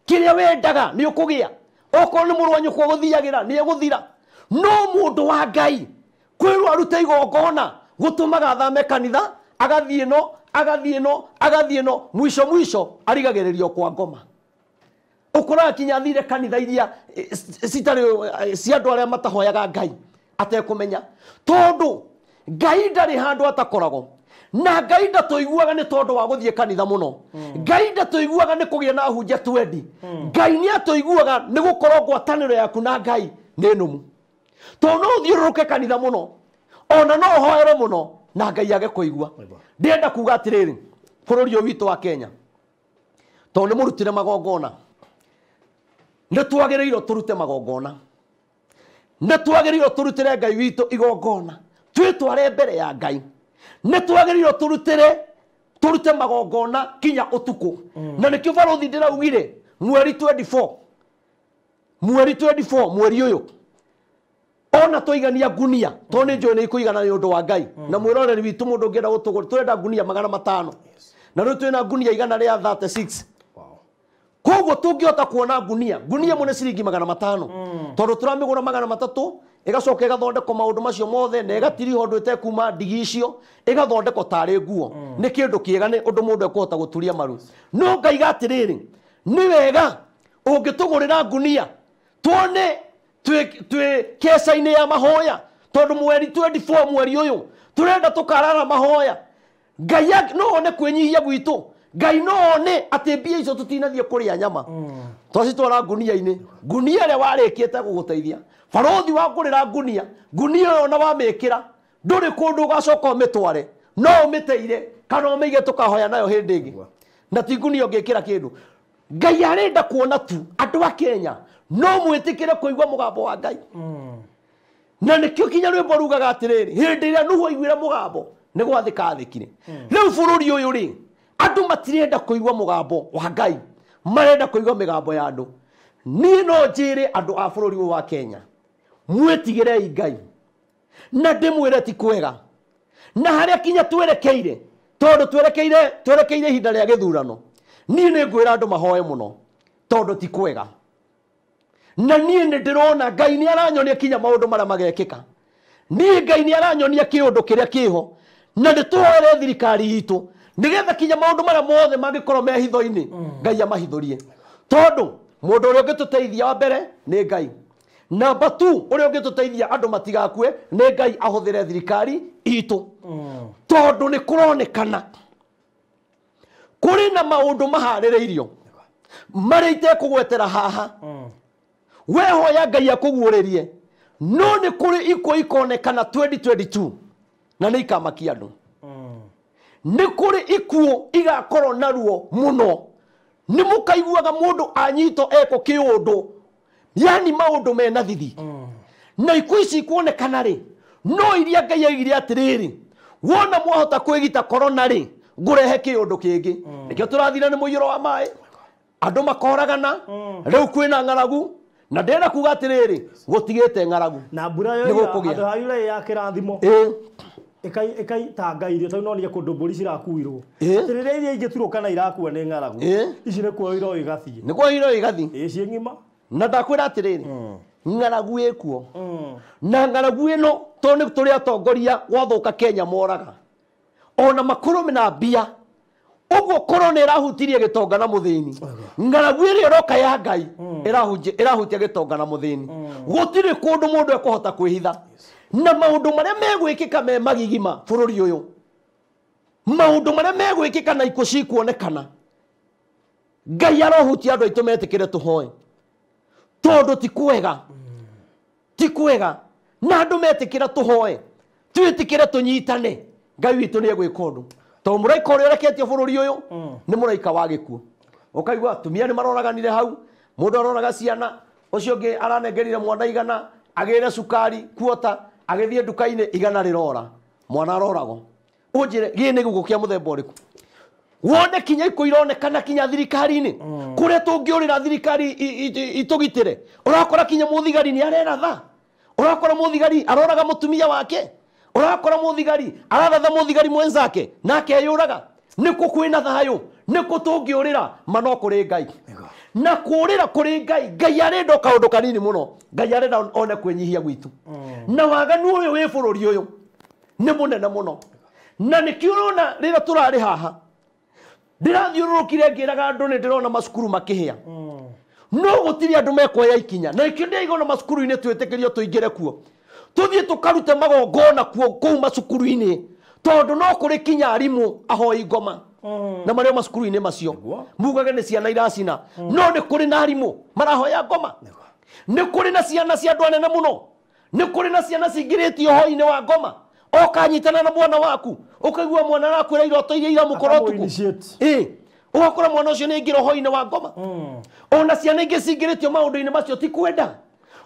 kĩrĩa wendaga nĩ ũkũgĩa okorwo nĩ mũrũ wa nyũkwa gũthiagĩra nĩ egũthira no mũndũ wa Ngai kwĩrwo arute igongona gũtũmaga athame kanitha agathiĩ no mwisho arigagĩrĩrio kwa ngoma ũkoraga kinya thire kanitha iria citarĩ cia andũ arĩa matahoyaga Ngai atekũmenya tondũ Ngai ndarĩ handũ atakoragwo na Ngai ndatũiguaga nĩ tondũ wa gũthiĩ kanitha mũno Ngai ndatũiguaga nĩ kũgĩa na hunjia twendi Ngai nĩ atũiguaga nĩ gũkorwo ngwatanĩro yaku na Ngai nĩ nũmu tondũ no ũthiũrũrũke kanitha mũno ona no ũhoere mũno na Ngai age kũigua ndĩrenda kuuga atĩrĩrĩ bũrũri ũyũ witũ wa Kenya tondũ nĩ mũrutire magongona nĩ twagĩrĩirwo tũrute magongona nĩ twagĩrĩirwo tũrutĩre Ngai witũ igongona twĩtware mbere ya Ngai nĩ twagĩrĩirwo tũrute magongona kinya ũtukũ na nĩkĩo barothi ndĩraugire mweri 24 mweri ũyũ ona tũigania ngunia tondũ nĩ njũĩ nĩ ikũigana nĩ ũndũ wa Ngai na mwĩroreri witũ mũndũ ũngĩenda gũtũgũra tũrenda ngunia 500 na rĩu twĩna ngunia igana rĩa 36 koguo tũngĩhota kuona ngunia mũne ciringi 500 tondũ tũramĩgũra 300 ĩgacoka ĩgathondekwo maũndũ macio mothe na ĩgatirihwo ũndũ ĩtekuma ndigi icio ĩgathondekwo tarĩ nguo nĩ kĩndũ kĩega nĩ ũndũ mũndũ ekũhota gũturia maru no Ngai gatirĩrĩ nĩ wega ũngĩtũgũrĩra ngunia tuone twĩ kesa-inĩ ya mahoya tondũ mweri 24 mweri ũyũ tũrenda tũkarara mahoya Ngai no one kwĩnyihia gwitũ Ngai no one atĩ mbia icio tũtinathiĩ kũrĩa nyama twacitwara ngunia-inĩ ngunia ĩrĩa warĩkĩte gũgũteithia barothi wa kũrĩra ngunia ĩyo na wamĩkĩra ndũrĩ kũndũ ũgacoka ũmĩtware no ũmĩteire kana ũmĩige tũkahoya nayo hĩndĩ ĩngĩ na ti ngunia ũngĩkĩra kĩndũ Ngai arenda kuona tu andũ a Kenya no mwĩtĩkĩre kũigua mũgambo wa Ngai na nĩkĩo kinya rwĩmbo rugaga atĩrĩrĩ hĩndĩ ĩrĩa Nuhu aiguire mũgambo nĩ gwathĩka athĩkire rĩu bũrũri ũyũ rĩ andũ matirenda kũigua mũgambo wa Ngai marenda kũigua mĩgambo ya andũ niĩ no njĩre andũ a bũrũri ũyũ wa Kenya mwĩtigĩrei Ngai na ndĩmwĩre ti kwega na harĩa kinya twerekeire tondũ twerekeire ihinda rĩa gĩthurano niĩ nĩ ngwĩra andũ mahoe mũno tondũ ti kwega na niĩ nĩ ndĩrona Ngai nĩ aranyonia kinya maũndũ marĩa magekĩka niĩ Ngai nĩ aranyonia kĩũndũ kĩrĩa kĩho na nĩ tũhoere thirikari itũ nĩgetha kinya maũndũ marĩa mothe mangĩkorwo me hitho-inĩ Ngai amahithũrie tondũ mũndũ ũrĩa ũngĩtũteithia wa mbere nĩ Ngai namba 2 ũrĩa ũngĩtũteithia andũ matigakue nĩ Ngai ahũthĩre thirikari itũ tondũ nĩ kũronekana kũrĩ na maũndũ maharĩrĩirio marĩa itekũgwetera haha wehoya Ngai akũguũrĩrie no nĩ kũrĩ ikuo ikonekana 2022 na nĩ ikamakia andũ nĩ kũrĩ ikuo igakorwo naruo mũno nĩ mũkaiguaga mũndũ anyito eko kĩũndũ yani maũndũ mena thithi na ikuo ici ikuonekana rĩ no iria Ngai aigire atĩrĩrĩ wona mwahota kwĩgita korona rĩ ngũrehe kĩũndũ kĩngĩ nĩkĩo tũrathira nĩ mũiyũro wa maĩ andũ makoragana rĩu kwĩna ng'aragu na ndĩrenda kuga atĩrĩrĩ gũtigĩte ng'aragu na mbura yo andũ hayũre ya kĩrathimo ĩkaitanga irio tondũ no nĩ kũndũ mbũri cirakuirwo atĩrĩrĩa iria ingĩturũka na irakua nĩ ng'aragu ici nĩ kuoirwo igathiĩ ciĩ ng'ima na ndakwĩra atĩrĩrĩ ng'aragu ĩkuo na ng'aragu ĩno tondũ nĩ tũrĩ atongoria gwathũka Kenya moraga ona makũrũme na mbia ũguo korona ĩrahutirie gĩtonga na mũthĩni ng'aragu ĩrĩa ĩroka ya Ngai ĩrahutia gĩtonga na mũthĩni gũtirĩ kũndũ mũndũ ekũhota kwĩhitha na maũndũ marĩa megwĩkĩka me magigima bũrũri ũyũ maũndũ marĩa megwĩkĩka na ikuo cikuonekana Ngai arohutia andũ aitũ metĩkĩre tũhoe tondũ ti kwega na andũ metĩkĩra tũhoe twĩtĩkĩre tũnyitane Ngai witũ nĩ egwĩka ũndũ tondũ mũraika ũrĩa ũreketio bũrũri ũyũ nĩ mũraika wa gĩkuũ ũkaigua atumia nĩ maroraganire hau mũndũ aroraga ciana ũcio ũngĩ aranengerire mwana igana agĩre cukari kuota agĩthiĩ nduka-inĩ igana rĩrora mwana aroragwo ũnjĩre gĩ nĩ gũkũ kĩa mũthemba ũrĩkũ wone kinya ikuo ironekana kinya thirikari-inĩ kũrĩa tũngĩũrĩra thirikari itũgitĩre ũrakora kinya mũthigari nĩ areratha ũrakora mũthigari aroraga mũtumia wake ũrakora mũthigari araratha mũthigari mwenzake nake eyũraga nĩkũ kwĩna thayũ nĩkũ tũngĩũrĩra mano kũrĩ Ngai na kurira kuri ngai arenda kaundu kanini muno ngai arenda one kwenyihia gwitu na waganu uyu wi bururi uyu ni munene muno na nikiurona rira turari haha ndirathiururukire ngiraga andu ni ndirona masukuru makihia no gutiri andu mekoya ikinya na ikio ndigona masukuru-ini twitikirio tuingire kuo tuthie tukarute magongona kuo kuu masukuru-ini tondu no kuri kinya arimu ahoi ngoma na mario masukuru-ini macio mugage ni ciana iracina no ni kuri na arimu marahoya ngoma ni kuri na ciana cia andu anene muno ni kuri na ciana cingiritio hoi-ini wa ngoma okanyitana na mwana waku ukaigua mwana arakwira iroto iria iramukorotuku ugakora mwana ucio ni ngiro hoi-ini wa ngoma ona ciana ingi cingiritio maundu-ini macio ti kwenda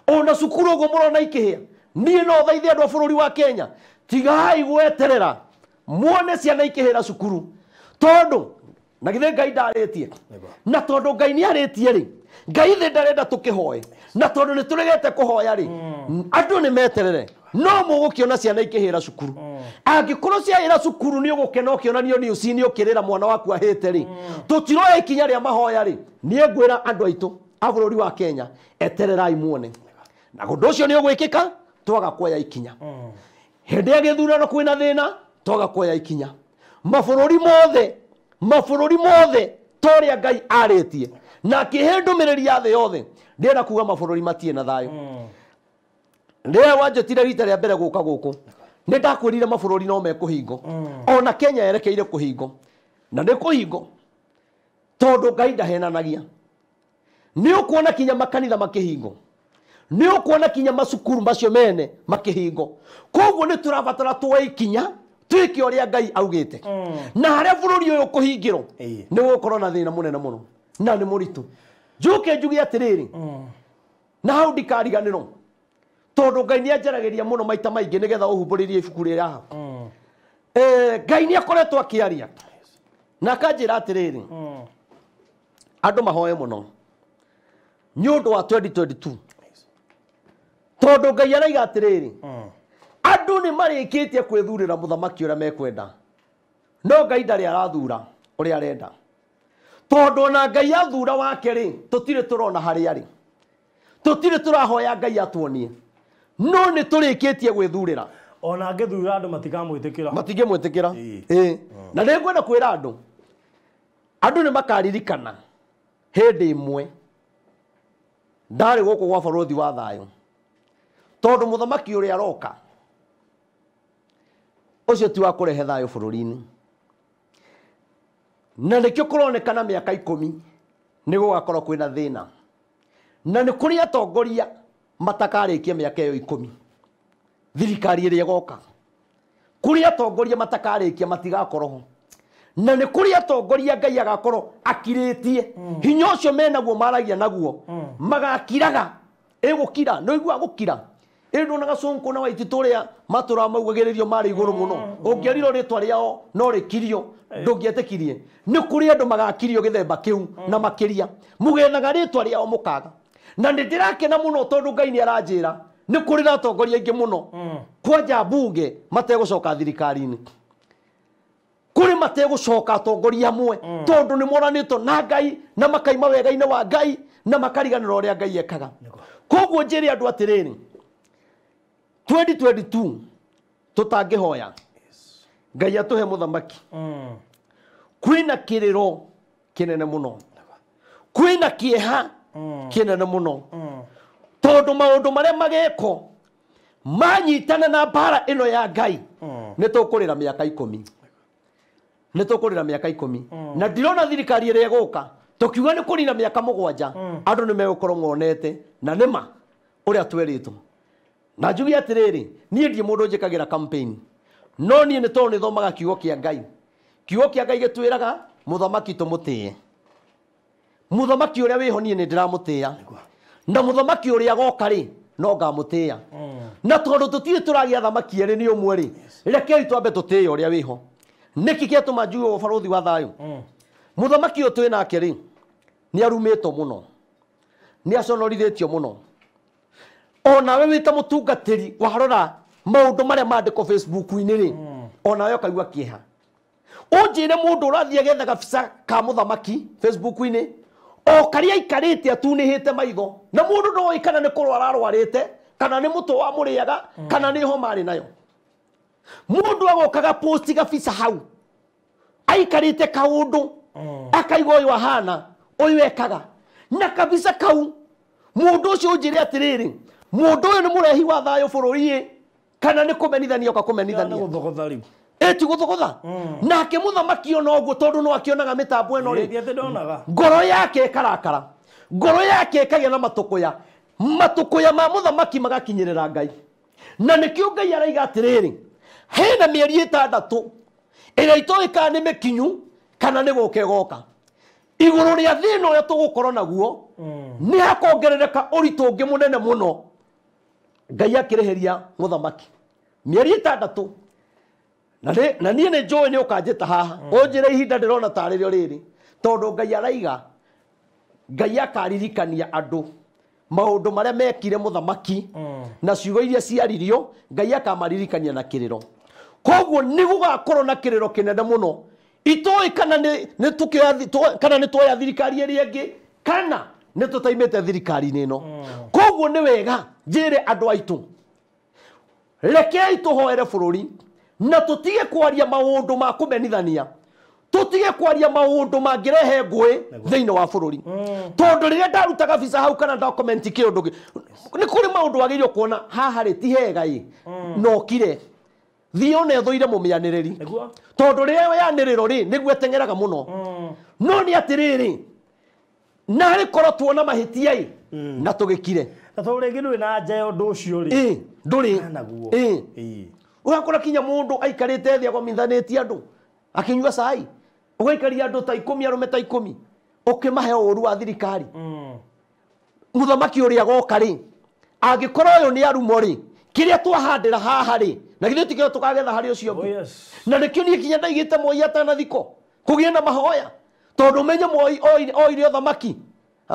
ona cukuru uguo murona ikihia nie no thaithia andu a bururi wa Kenya tigai gweterera muone ciana ikihira cukuru tondu na githe ngai ndaritie na tondu ngai ni aritie ri ngai the ndarenda tukihoe na tondu ni turegete kuhoya ri andu ni meterere no mugukiona ciana ikihira cukuru angikorwo ciahira cukuru ni ugukena ukionanio ni ucini ukirira mwana waku ahite ri tutiroya ikinya ria mahoya ri nie ngwira andu aitu a bururi wa Kenya etererai muone na gundu ucio ni ugwikika twaga kuoya ikinya hindi ya githurano kwina thina twaga kuoya ikinya mabũrũri mothe toria ngai aritie na kihe ndumiriri ya thi yothe ndira kuga mabũrũri matie na thayo ndia wanjetire rita ria mbere guka guku ni ndakwirire mabũrũri no mekuhingo ona Kenya yerekeire kuhingo na ni kuhingo tondu ngai ndahenanagia ni ukuona kinya makanitha makihingo ni ukuona kinya masukuru macio mene makihingo koguo ni turabatara tuwe ikinya twike uria ngai augite na haria bururi uyu kuhingiro ni gukorwo na thina munene muno na ni muritu njuke njugi atiriri na hau ndikariganiro tondu ngai ni anjaragiria muno maita maingi nigetha uhumburirie ibuku riria ngai ni akoretwo akiaria na akanjira atiriri andu mahoye muno ni undu wa 2022 tondu ngai araiga atiriri andu ni marikitie kwithurira muthamaki uria mekwenda no ngai ndari arathura uria arenda tondu na ngai athura wake ri tutire turona hari ari tutire turahoya ngai atuonie no ni turikitie gwithurira ona ngithura andu matikamwitikira na ni ngwenda kwira andu ni makaririkana hindi imwe ndari guku gwa barothi wa thayo tondu muthamaki uria aroka ucio ti wa kurehe thayo bururi-ini na nikio kuronekana miaka 10 ni gugakorwo kwina thina na ni kuri atongoria matakarikia miaka iyo 10 thirikari iria goka kuri atongoria matakarikia matigakorwo na ni kuri atongoria ngai agakorwo akiritie hinya ucio menaguo maragia naguo magakiraga egukira no igua gukira endo na gacunku na waititu ria matura maugagiririo mari iguru muno ungiariro ritwa riao no rikirio ndungietekirie ni kuri andu magakirio githemba kiu na makiria mugethaga ritwa riao mukaga na ndirakena muno tondu ngai ni aranjira ni kuri na atongoria ingi muno kwanja bunge mategucoka thirikari-ini kuri mategucoka atongoria amwe tondu ni moranitwo na ngai na makaima wega-ini wa ngai na makariganira uria ngai ekaga koguo njiri andu atiriri 2022 tutangihoya ngai atuhe muthamaki kwina kiriro kinene muno kwina kieha kinene muno tondu maundu maria mageko manyitana na bara ino ya ngai ni tukurira miaka 10 ni tukurira miaka 10 na ndirona thirikari iria guka tukiuga ni kurina miaka 7 andu ni megukorwo ngonete na nima uria tweritwo na njugi atiriri nie ndie mundu njikagira campaign no nie ni tondu ni thomaga kiugo kia ngai gitwiraga muthamaki tumutie muthamaki uria wiho nie ni ndiramutia na muthamaki uria goka ri no ngamutia na tondu tutire turagia thamaki eri ni umwe ri rekei twambe tutie uria wiho niki kiatuma njugo barothi wa thayo muthamaki uyu twi nake ri ni arumitwo muno ni aconorithitio muno ona we wita mutungatiri warora maundu maria mandiko Facebook-ini ri ona yo kaigua kieha unjire mundu urathie getha gabisa ka muthamaki Facebook-ini o karia ikarite atunihite maitho na mundu no ikana ne kurwara arwarite kana ni muto wa muriaga kana ni homa ari nayo mundu agokaga posti gabisa hau aikarite kaundu akaigwa uyu ahana uyu ekaga na kabisa kau mundu ucio unjire atiriri mundu uyu ni murehi wa thayo bururi kana ni kumenithania ka kumenithania guthogotha riu eti guthogotha nake muthamaki ona oguo tondu no akionaga mitambo eno ri ndonaga ngoro yake karakara ngoro yake kagia na matukuya ma muthamaki magakinyirira Ngai na nikio Ngai araiga atiriri hena mieri 6 ira itoika ni mekinyu kana ni goka iguru ria thino ya tugukorwo naguo ni hakongerereka uritu ungi munene muno Ngai akireheria muthamaki mieri 6 na nie ne joy ni ukanjita haha unjire ihinda ndirona tariryo riri tondu Ngai araiga Ngai akaririkania andu maundu maria mekire muthamaki na ciugo iria ciaririo Ngai akamaririkania na kiriro koguo ni gugakorwo na kiriro kinene muno itoi kana ni tukioya kana ni toya thirikari iri ingi kana ni tutaimite thirikari nino koguo ni wega njire andu aitu rekei tuhoere bururi na tutige kwaria maundu ma kumenithania tutige kwaria maundu mangirehe ngui thiini wa bururi tondu riria ndarutaga visa hau kana document kiundu ni kuri maundu wagirio kuona haha ri ti hega no kire thione thoire mumianiriri tondu riria yaniriro ri niguo etengeraga muno no ni atiriri na ri korwo tuona mahitia na tugikire na tondu ringi nduri na njayo ndu ucio ri nduri naguo ugakora kinya mundu aikarite thia gomithanetie andu akinyua cai ugaikaria andu ta 10 arume ta 10 ukimahe uru wa thirikari muthamaki uria goka ri angikorwo uyu ni arumo ri kiria twahandira haha ri na githio tikio tukagetha hari ucio na nikio ni kinya ndaigite Moi atana thiko kugie na mahoya tondu menye Moi oire thamaki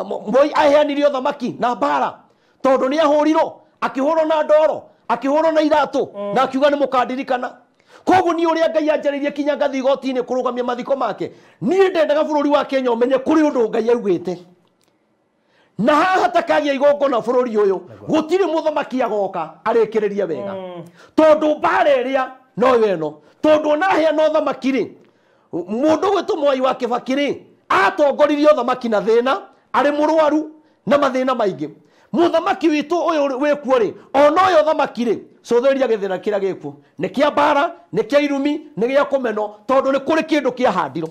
Moi aheanirie thamaki na bara tondu ni ahurirwo akihurwo na ndoro akihurwo na iratu na akiuga ni mukandirikana koguo ni uria Ngai anjaririe kinya ngathi igoti-ini kurugamia mathiko make ni ndendaga bururi wa Kenya umenye kuri undu Ngai augite na haha takagia igongona bururi uyu gutiri muthamaki agoka arikiriria wega tondu mbara iria no weno tondu na hia no thamaki ri mundu gwitu Mwai wa Kibaki ri atongoririe thamaki na thina ari murwaru na mathina maingi muthamaki witu uyu wikuo ri ona uyu thamaki ri cothoria githina kiria gikuo ni kia mbara ni kia irumi ni gia kumeno tondu ni kuri kindu kia handiro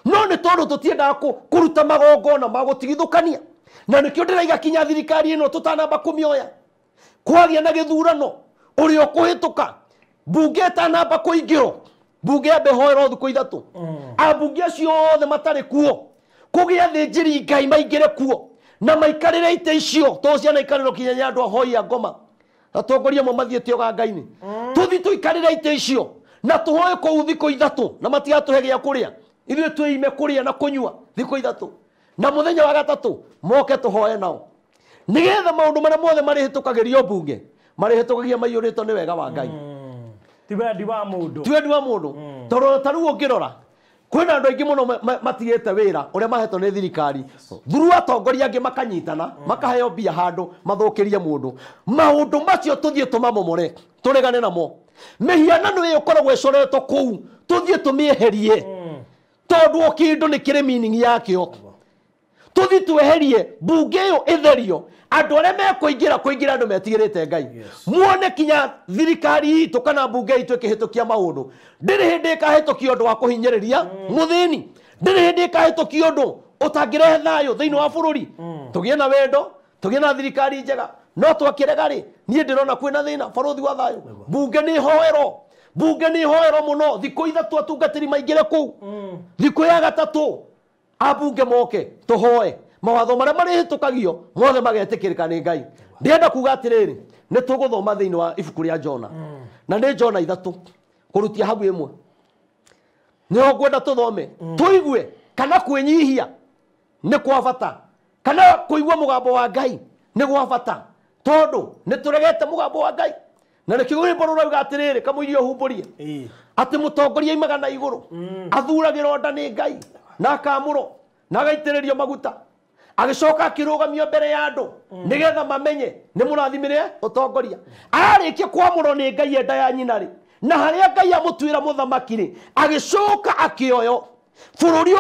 no ni tondu tutiendaga kuruta magongona magutigithukania na nikio ndiraiga kinya thirikari ino tutanamba kumioya kwagia na githurano uri okuhituka bunge tanamba kuingiro bunge abehoero thuku 3 abunge acio othe matari kuo kugia thinjiri Ngai maingire kuo na maikarire ite icio to ciana ikariro kinya andu ahoia ngoma atongoria mo mathiete oga Ngai-ini tuthi tuikarire ite icio na tuhoe ku thiko 3 na matigatuhe gia kuria ithuĩ twĩime kuria na kunyua thiko 3 na muthenya wa gatatu moke tuhoe nao nigetha maundu maria mothe marihitukagirio bunge marihitukagia maiyurito ni wega wa Ngai ti wendi wa mundu toro taru ungirora kwina andu aingi muno matigite wira uria mahetwo ni thirikari thuru atongoria angi makanyitana makaheo bia handu mathukirie mundu maundu macio tuthie tumamomore turegane namo mihianano iyo koragwo icoretwo kuu tuthie tumieherie tondu okindu ni kire meaning yakio tuthi tweherie bunge yo itherio andu aria mekuingira andu metigirite Ngai muone kinya thirikari itu kana bunge itu ikihitukia maundu ndiri hindi ikahitukia undu wa kuhinyiriria muthini ndiri hindi ikahitukia undu utangirehe thayo thiini wa bururi tugie na wendo tugie na thirikari njega no twakirega ri nie ndirona kwina thina baruthi wa thayo bunge ni hoero muno thiko 3 atungatiri maingire ku thiko ya gatatu abunge moke tuhoe mawatho maria marihitukagio mothe magetikirika ni Ngai ndienda kuga atiriri ni tuguthoma thiini wa ibuku ria Jona na ni Jona 3 kurutia habu imwe ni ogwenda tuthome tuigue kana kwinyihia ni kwa bata kana kuigua mugambo wa Ngai ni gwa bata tondu ni turegete mugambo wa Ngai na ni kigwimbo rurauga atiriri kamuirio humburie ati mutongoria imaga na iguru athuragirwo nda ni Ngai na akamuro na agaitĩrĩrio maguta agĩcoka akĩrũgamio mbere ya andũ nĩgetha mamenye nĩ mũrathimĩre ũtongoria arĩkia kwamũrwo nĩ Ngai enda ya nyina rĩ na harĩa Ngai amũtuĩra mũthamaki rĩ agĩcoka akĩoyo bũrũri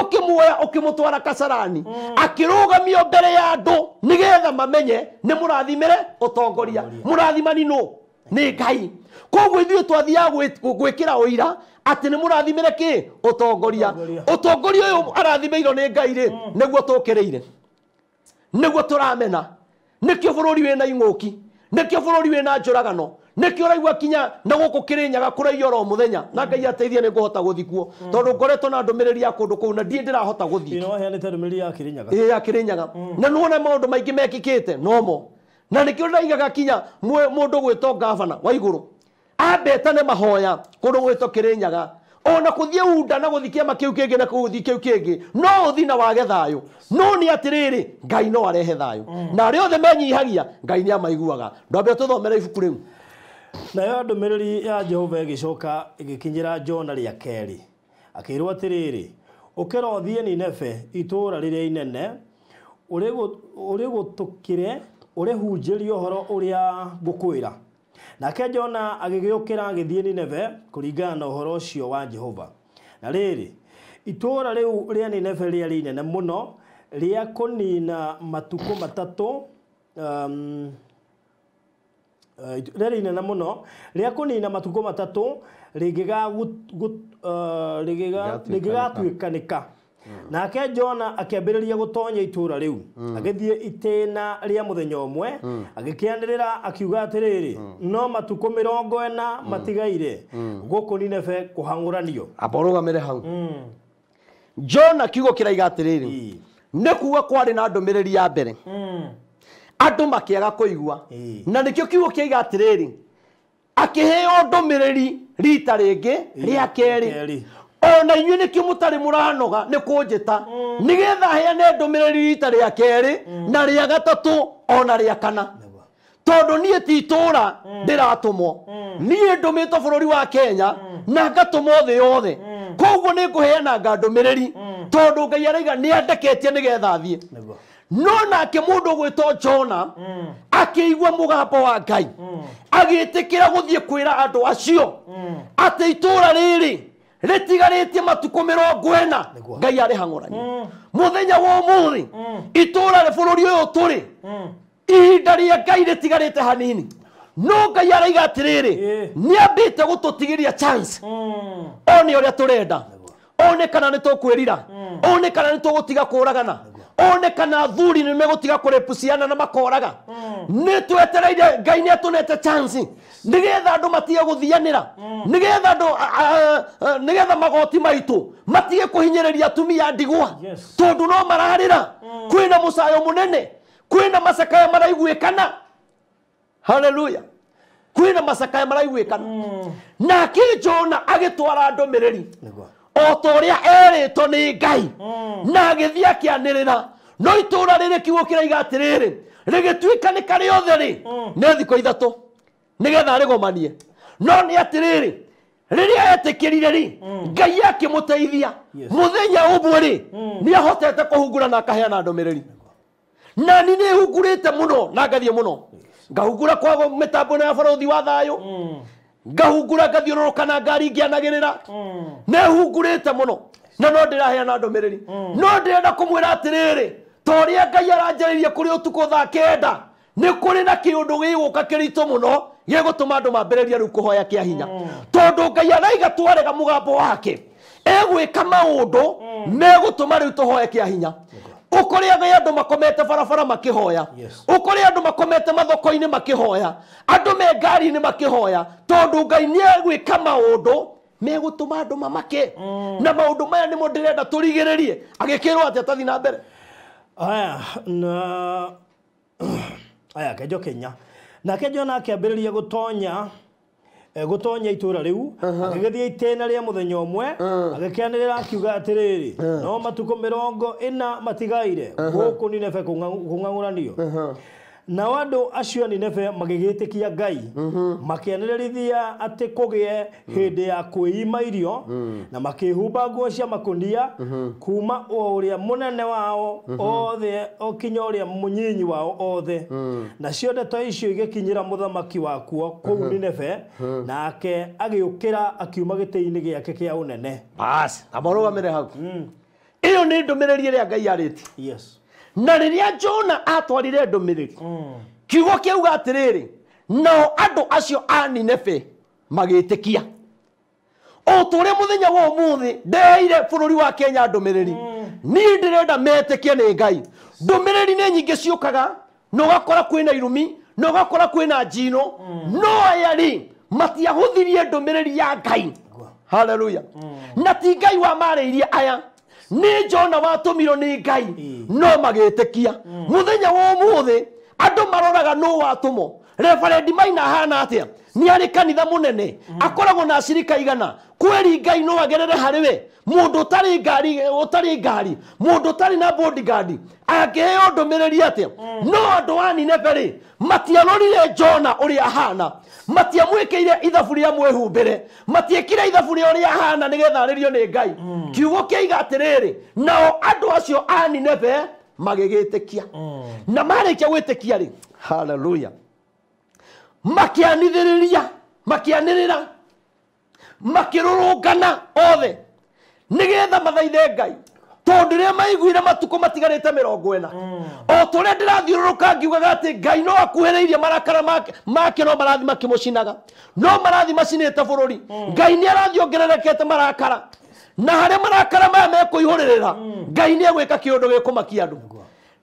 ũkĩmũtwara Kasarani akĩrũgamio mbere ya andũ nĩgetha mamenye nĩ mũrathimĩre ũtongoria mũrathimani nũ nĩ Ngai koguo ithuĩ twathiaga gwĩkĩra ũira atĩ nĩ mũrathimĩre kĩ ũtongoria ũtongoria ũyũ arathimĩirwo nĩ Ngai rĩ nĩguo tũkĩrĩire nĩguo tũramena nĩkĩo bũrũri wĩna ing'ũki nĩkĩo bũrũri wĩna njũragano nĩkĩo ũraigua kinya na gũkũ Kĩrĩnyaga kũraiyo oro mũthenya na Ngai ateithie nĩngũhota gũthiĩ kuo tondũ ngoretwo na ndũmĩrĩri ya kũndũ kũu na ndiĩ ndĩrahota gũthiĩ ya Kĩrĩnyaga na nuona maũndũ maingĩ mekĩkĩte nomo na nĩkĩo ndaigaga kinya mũndũ gwĩtwo gavana wa igũrũ ambetane mahoya kũndũ gwĩtwo Kĩrĩnyaga ona kũthiĩ unda na gũthiĩ kĩama kĩu kĩngĩ na kũthiĩ kĩu kĩngĩ no ũthiĩ na wage thayũ no nĩ atĩrĩrĩ Ngai no arehe thayũ na arĩa othe menyihagia Ngai nĩ amaiguaga ndwambe tũthomere ibuku rĩu nayo ndũmĩrĩri ya Jehova ĩgĩcoka ĩgĩkinyĩra Jona rĩa kerĩ akĩrwo atĩrĩrĩ ũkĩra ũthiĩ Nineve itũũra rĩrĩa inene ũrĩgũtũkĩre ũrĩhunjĩrie ũhoro ũrĩa ngũkwĩra nake Jona agĩgĩũkĩra agĩthiĩ Nineve kũringana na ũhoro ũcio wa Jehova na rĩrĩ itũũra rĩu rĩa Nineve rĩarĩ inene mũno rĩa kũnina matukũ matatũ rĩrĩ inene mũno rĩa kũnina matukũ matatũ rĩngĩgatuĩkanĩka nake Jona akĩambĩrĩria gũtonya itũũra rĩu agĩthiĩ itĩna rĩa mũthenya ũmwe agĩkĩanĩrĩra akiuga atĩrĩrĩ no matukũ 40 matigaire gũkũ Nineve kũhang'ũranio aborũgamĩre hau Jona kiugo kĩraiga atĩrĩrĩ nĩ kuga kwarĩ na ndũmĩrĩri ya mbere andũ makĩaga kũigua na nĩkĩo kiugo kĩaiga atĩrĩrĩ akĩheo ndũmĩrĩri rita rĩngĩ rĩa kerĩ ona inyuĩ nĩkĩo mũtarĩ mũranoga nĩ kũnjĩta nĩgetha heane ndũmĩrĩri rita rĩa kerĩ na rĩa gatatũ ona rĩa kana tondũ niĩ ti itũũra ndĩratũmwo niĩ ndũmĩtwo bũrũri wa Kenya na ngatũmwo thĩ yothe koguo nĩ ngũheanaga ndũmĩrĩri tondũ Ngai araiga nĩ andeketie nĩgetha thiĩ no nake mũndũ gwĩtwo Jona akĩigua mũgambo wa Ngai agĩtĩkĩra gũthiĩ kwĩra andũ acio atĩ itũũra rĩrĩ rĩtigarĩtie matukũ 40 Ngai arĩhang'ũrania mũthenya wa ũmũthĩ itũũra rĩ bũrũri ũyũ tũrĩ ihinda rĩa Ngai rĩtigarĩte hanini no Ngai araiga atĩrĩrĩ nĩambĩte gũtũtigĩria chance one ũrĩa tũrenda one kana nĩ tũkwĩrira one kana nĩ tũgũtiga kũragana one kana thuri nĩ megũtiga kũrepuciana na makoraga nĩ twetereire Ngai nĩ atũnete chance nĩgetha andũ matige gũthianĩra nĩgetha andũ nĩgetha magoti maitũ matige kũhinyĩrĩria atumia ndigwa tondũ no mararĩra kwĩna mũcayo mũnene kwĩna macakaya maraiguĩkana haleluya kwĩna macakaya maraiguĩkana nake Jona agĩtwara ndũmĩrĩri o ta ũrĩa erĩtwo nĩ Ngai na agĩthiĩ akĩanĩrĩra no itũũra rĩrĩ kiugo kĩraiga atĩrĩrĩ rĩgĩtuĩkanĩka rĩothe rĩ nĩ thikũ ithatũ nĩgetha rĩgomanie no nĩ atĩrĩrĩ rĩrĩa etĩkĩrire rĩ Ngai akĩmũteithia mũthenya ũmwe rĩ nĩ ahotete kũhungura na akaheana ndũmĩrĩri na nĩ hungurĩte mũno na ngathiĩ mũno ngahungura kwa mĩtambo ya bũrũri wa thayũ ngahungura ngathiũrũrũka na ngari ngĩanagĩrĩra nĩ hungurĩte mũno na no ndĩraheana ndũmĩrĩri no ndĩrenda kũmwĩra atĩrĩrĩ ta ũrĩa Ngai aranjarĩria kũrĩ ũtukũ thaa 9 nĩ kũrĩ na kĩũndũ gĩgũka kĩritũ mũno gĩgũtũma andũ mambĩrĩria rĩu kũhoya kĩa hinya tondũ Ngai araiga twarega mũgambo wake egwĩka maũndũ megũtũma rĩu tũhoye kĩa hinya ũkore andũ makomete barabara makĩhoya ũkore andũ makomete mathoko-inĩ makĩhoya andũ me ngari-inĩ makĩhoya tondũ Ngai nĩ egwĩka maũndũ megũtũma andũ mamake na maũndũ maya nĩmo ndĩrenda tũrigĩrĩrie agĩkĩrwo atĩ atathi na mbere aya kejo Kenya nake Jona akĩambĩrĩria gũtonya itũũra rĩu agĩgĩthiĩ itĩna rĩa mũthenya ũmwe agĩkĩanĩrĩra akiuga atĩrĩrĩ no matukũ 40 matigaire gũkũ Nineve kũng'ang'ũranio na wando acio ni nebe magigitikia Ngai makianirithia ati kugie hindi ya kuima irio na makihumba nguo cia makunia kuma uria munene wao othe okinya uria munyinyi wao othe na cio ndeto icio igikinyira muthamaki wakuo kuu Nineve nake agiukira akiuma giti-ini giake kia unene bas amorogamire hau iyo ni ndumiriri iria Ngai ariti yes na riria Jona atwarire ndumiriri kiugo kiuga atiriri nao andu acio a Nineve magitikia o tore muthenya wa umuthi ndeire bururi wa Kenya ndumiriri ni ndirenda metikie ni Ngai ndumiriri ni nyingi ciukaga no gakora kwina irumi no gakora kwina njino no ayari matiahuthirie ndumiriri ya Ngai haleluya na ti Ngai wa mareirie aya ni Jona watumiro ni Ngai no magitikia muthenya wa umuthi andu maroraga no watumo Reverend Maina hana atia ni ari kanitha munene akoragwo na acirika igana kweri Ngai no agerere hariwe mundu utari ngari mundu utari na bodyguard angeheo ndumiriri atia no andu a Nineve matiarorire Jona uria hana matiamwikiire ithabu ria mwehumbire matiekire ithabu ria uria hana nigetha aririo ni Ngai kiugo kiiga atiriri nao andu acio a Nineve magigitikia na marikia gwitikia ri haleluya makianithiriria makianirira makirurungana othe nigetha mathaithe Ngai tondu ria maiguire matuko matigarite 40 o tore ndirathiururuka ngiugaga ati Ngai no akuhereirie marakara make no marathi makimucinaga no marathi macinite bururi Ngai ni arathiongererekete marakara na haria marakara maya mekuihuririra Ngai ni egwika kiundu gikumakia andu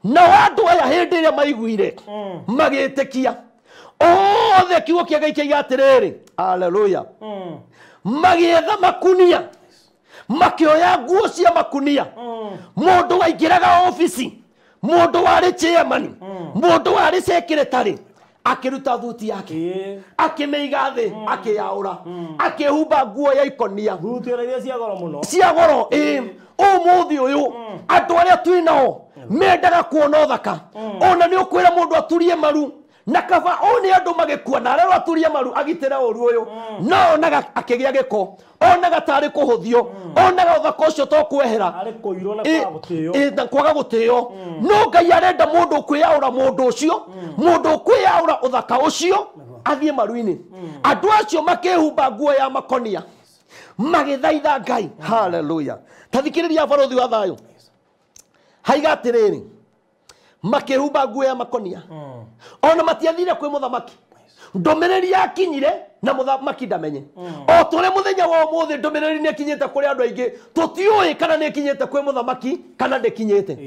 na andu aya hindi iria maiguire magitikia othe kiugo kia Ngai kiuga atiriri haleluya magietha makunia makioya nguo cia makunia mundu waingiraga ofisi mundu wari chairman mundu wari secretary akiruta thuti yake akimeiga thi akiyaura akihumba nguo ya ikonia thuti iria cia goro muno cia goro umuthi uyu andu aria twinao mendaga kuona thaka ona ni ukwira mundu aturie maru na kaba oni andu magikua na rero aturie maru agitira uru uyu no naga akigia giko onaga tari kuhuthio onaga uthaka ucio to kwehera ari kuiro na kwaga gutio na kwaga gutio no Ngai arenda mundu kwiyaura mundu ucio mundu kwiyaura uthaka ucio athie maru-ini andu acio makihumba nguo ya makonia magithaitha Ngai haleluya tathikiriria barothi wa thayo haiga atiriri makihumba nguo ya makonia ona matiathire kwi muthamaki ndumiriri yakinyire na muthamaki ndamenye o tore muthenya wa umuthi ndumiriri ni kinyite kuri andu aingi tutiui kana ni kinyite kwi muthamaki kana ndikinyite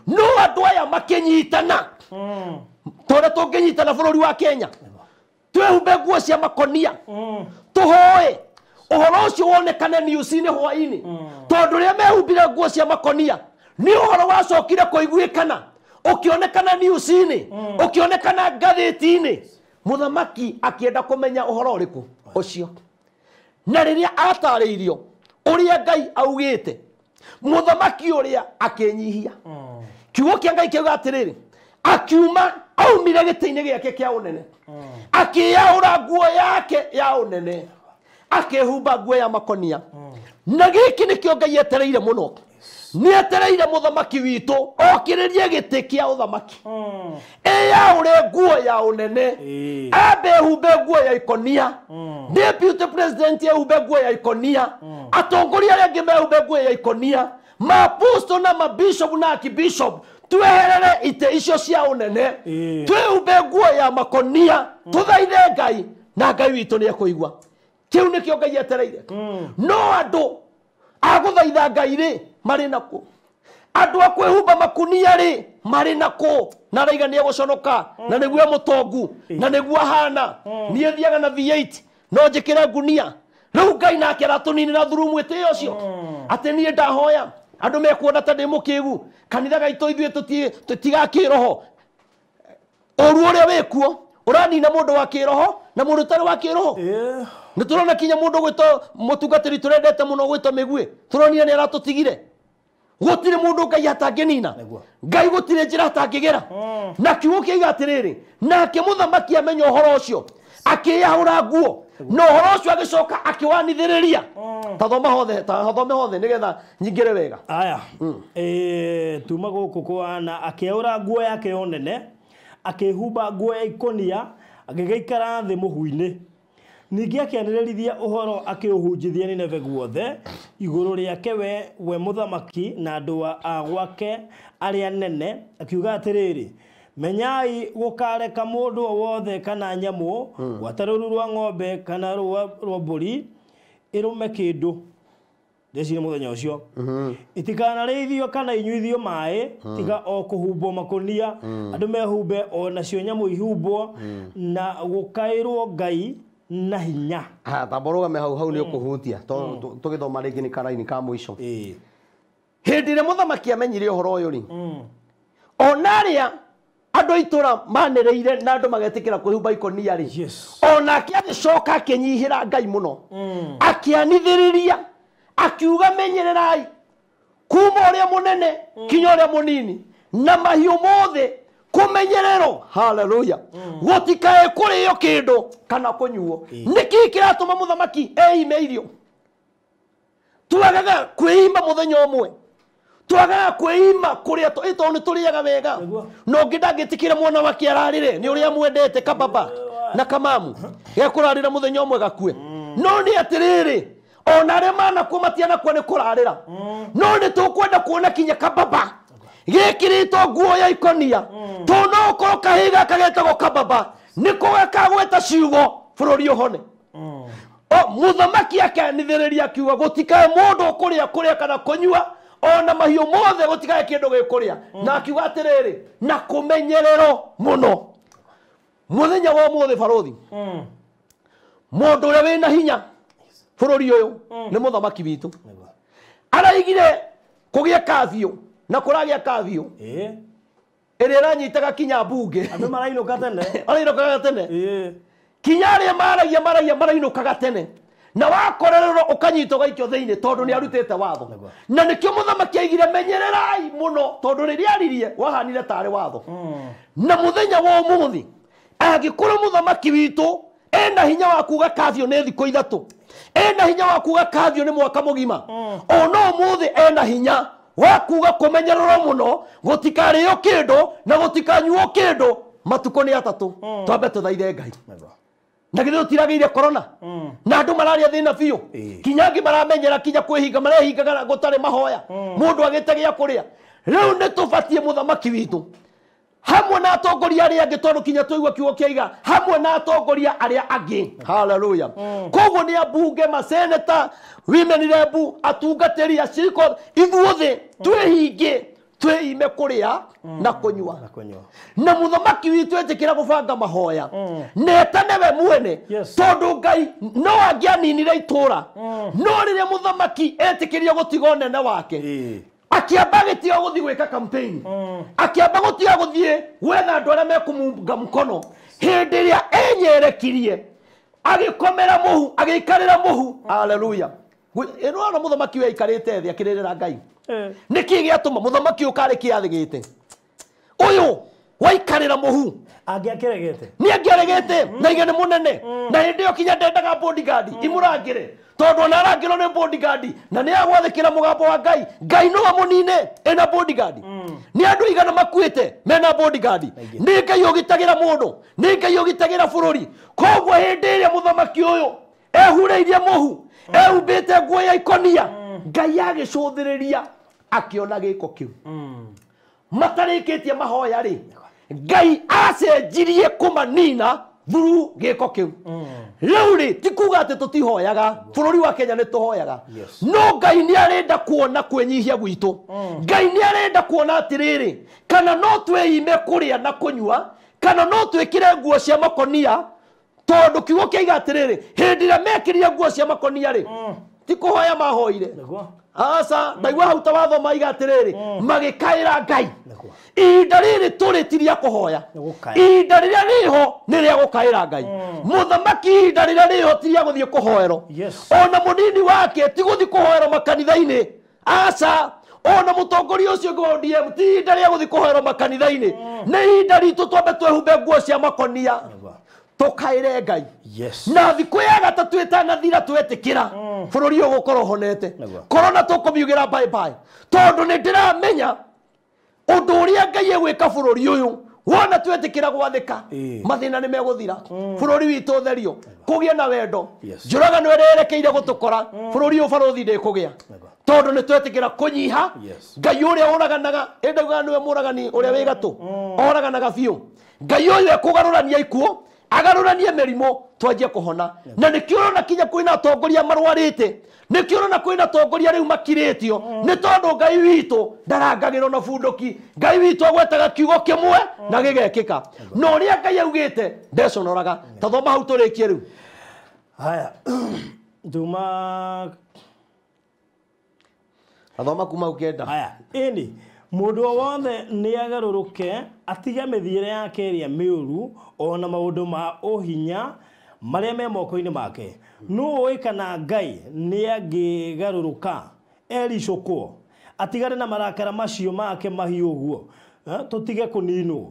no andu aya makinyitana tore tunginyitana bururi wa Kenya twehumbe nguo cia makonia tuhoe uhoro ucio wonekane news-ini hwaini tondu ria mehumbire nguo cia makonia ni uhoro wacokire kuiguikana ukionekana news-ini ukionekana gatheti-ini muthamaki akienda kumenya uhoro uriku ucio na riria atariirio uria Ngai augite muthamaki uria akinyihia kiugo kia Ngai kiuga atiriri akiuma aumire giti-ini giake kia unene akiyaura nguo yake ya unene akihumba nguo ya makonia na giki nikio Ngai etereire muno ni etereire muthamaki witu okiririe giti kia uthamaki eyaure nguo ya unene abe humbe nguo ya ikonia deputy president ehumbe nguo ya ikonia atongoria aria angi mehumbe nguo ya ikonia maaposto na mabishop na archbishop tweherere ite icio cia unene twehumbe nguo ya makonia tuthaithe Ngai na Ngai witu ni ekuigua kiu nikio Ngai etereire no andu aguthaitha Ngai ri mari nako andu akwehumba makunia ri mari nako na raiga ni eguconoka na niguo mutongu na niguo hana ni ethiaga na V8 no njikire ngunia riu Ngai nake aratuninira thurumu ite ucio ati ni ndahoya andu mekuona ta ndi mukigu kanitha gaitu ithuĩ tutigakiroho oru uria wikuo uranina mundu wa kiroho na mundu tari wa kiroho niturona kinya mundu gwito mutungatiri turendete muno gwito migwe turonire ni aratutigire gutire mundu ngai atangenina ngai gutire njira atangigera na kiugo kiuga atiriri nake muthamaki amenya uhoro ucio akiyahura nguo no uhoro ucio agicoka akiwanithiriria tathome hothe nigetha nyingire wega aya tuma guku kwana akiyahura nguo yake yonene akihumba nguo ya ikonia agigaikara thi muhuini ningi akianirĩrithia uhoro akiuhunjithia Nineve guothe iguru riake we muthamaki na andu a gwake aria nene akiuga atiriri menyai gukareka mundu wothe kana nyamu gwataruru rwa ng'ombe kana rwa mburi irume kindu ndecire muthenya ucio itikana reithio kana inyuithio mai tiga o kuhumbo makonia andu mehumbe ona cio nyamu ihumbo na gukairwo ngai na hinya tamboroga me hau ni ukuhutia tugithoma ringi ni karaini ka muico hindi ire muthamaki amenyire uhoro uyu ri onaria andu itura manireire na andu magetikira kuhumba ikonia ri ona akiagicoka akinyihira ngai muno akianithiriria akiuga menyererai kuma uria munene kinya uria munini na mahiu mothe kumenyerero haleluya gutikae kuriyo kindu kana kunyuo niki kiratuma muthamaki eimeirio tuagaga kwimba muthenya umwe tuagaga kwimba kuria ito ni turiaga wega no ngidagitikire mwana wa kiararire ni uria mwendete kababa na kamamu gekurarira muthenya umwe gakue no ni atiriri ona re mana kumatiana kwa ni kurarira no ni tukwenda kuona kinya kababa gekirito nguo ya ikonia tono ko kahiga kagetagwo kababa niko gakagweta ciugo bururi uhone muthamaki akanithiriria kiuga gutikae mundu kuria kana kunyua ona mahiu mothe gutikae kindu gikuria na kiuga atiriri na kumenyerero muno muthenya wa mothe barothi mundu uria wina hinya bururi uyu ni muthamaki witu araigire kugia kafio na kuragia kafio ere ranyitaga kinya bunge andu marainuka tene arainuka tene kinyare marainuka tene na wakorerero ukanyito gaikyo theine tondu ni arutete watho na nikyo muthamaki aigire menyererai muno tondu riria aririe wahanire tare watho na muthenya wa umuthi agikuru muthamaki witu ena hinya wa kuga kafio ne thiko ithatu ena hinya wa kuga kafio ni mwaka mugima ono umuthi ena hinya wakuga kumenyerero muno gutikario kindu na gutikanyuo kindu matuko ni atatu twambe tuthaithe ngai na githu tiragire corona na andu mararia thina biu kinyangi maramenyera kinya kwihinga marehingaga gutari mahoya mundu agitegia kuria riu ni tubatie muthamaki witu hamwe na atongoria aria angi tondu kinya tuigwa kiugo kiaiga hamwe na atongoria aria angi haleluya koguo ni abunge maseneta women rep atungatiri aciriko ithuothe twihinge twiime kuria na kunyua na muthamaki witu etikira gubanga mahoya netanewe mwene tondu ngai no angianinire itura no riria muthamaki etikiria gutiga nene wake akiamba gitiga guthi gwika campaign akiamba gutiga guthie wetha andu aria mekumunga mukono hindi ria enyerekirie agikomera muhu agiikarira muhu haleluya eno ana muthamaki we ikarite thi akiririra ngai niki giatuma muthamaki ukari kiathigite uyu waikarira muhu angiakiregete ni angiaregete na igene munene na hindi yo kinya ndendaga bodyguard imurangire tondu na arangiro ni bodyguard na ni agwathikira mugambo wa ngai no amunine ena bodyguard ni andu igana makuite mena bodyguard ni ngai ugitagira mundu ni ngai ugitagira bururi koguo hindi ria muthamaki uyu ehureirie muhu ehumbite nguo ya ikonia ngai agicuthiriria akiona giko kiu matarikitie mahoya ri ngai acenjirie kumanina thuru giko kiu riu ri tikuga ati tutihoyaga bururi wa Kenya ni tuhoyaga no ngai ni arenda kuona kwenyihia gwitu ngai ni arenda kuona atiriri kana no tweime kuria na kunyua kana no twikire nguo cia makonia tondu kiugo kiaiga atiriri hindi ria mekirie nguo cia makonia ri tikuhoya mahoire asa ndaigwa hauta watho maiga atiriri magikaira ngai ihinda riri turitiria kuhoya ihinda riria riho ni ria gukaira ngai muthamaki ihinda riria riho tiria guthie kuhoero ona munini wake ti guthie kuhoero makanitha-ini asa ona mutongoria ucio ngwa ODM ti ihinda rĩa gũthiĩ kũhoerwo makanitha-inĩ nĩ ihinda ritũ twambe twĩhumbe nguo cia makonia tukaire Ngai na thikũ ya gatatũ ĩtanathira twetĩkĩra bũrũri ũyũ gũkorwo honete korona tũkũmiugĩra bye bye tondũ nĩ ndĩramenya ũndũ ũrĩa Ngai egwĩka bũrũri ũyũ wona twetĩkĩra gwathĩka mathĩna nĩ megũthira bũrũri witũ therio kũgĩa na wendo njũragano ĩrĩa yerekeire gũtũkora bũrũri ũyũ barothi ndĩkũgĩa tondũ nĩ twetĩkĩra kũnyiha Ngai ũrĩa ũraganaga ĩndauga nĩwe mũragani ũrĩa wĩ gatũ oraganaga biũ Ngai ũyũ ekũgarũrania ikuũ agarũranie mĩrimũ twanjie kũhona na nĩkĩo ũrona kinya kwĩna atongoria marwarĩte nĩkĩo ũrona kwĩna atongoria rĩu makirĩtio nĩ tondũ Ngai witũ ndarangagĩrwo na bunduki Ngai witũ agwetaga kiugo kĩmwe na gĩgekĩka na ũrĩa Ngai augĩte ndeconoraga ta thoma hau tũrĩkie rĩu haya nduma athoma kuma ukenda haya ini mundu wothe ni agarũrũke atiga mĩthiĩre yake ĩrĩa mĩũru ona maũndũ ma ũhinya marĩa me moko-inĩ make no ũĩ kana Ngai nĩ angĩgarũrũka ericũkwo atigane na marakara macio make mahiũ ũguo tũtige kũninwo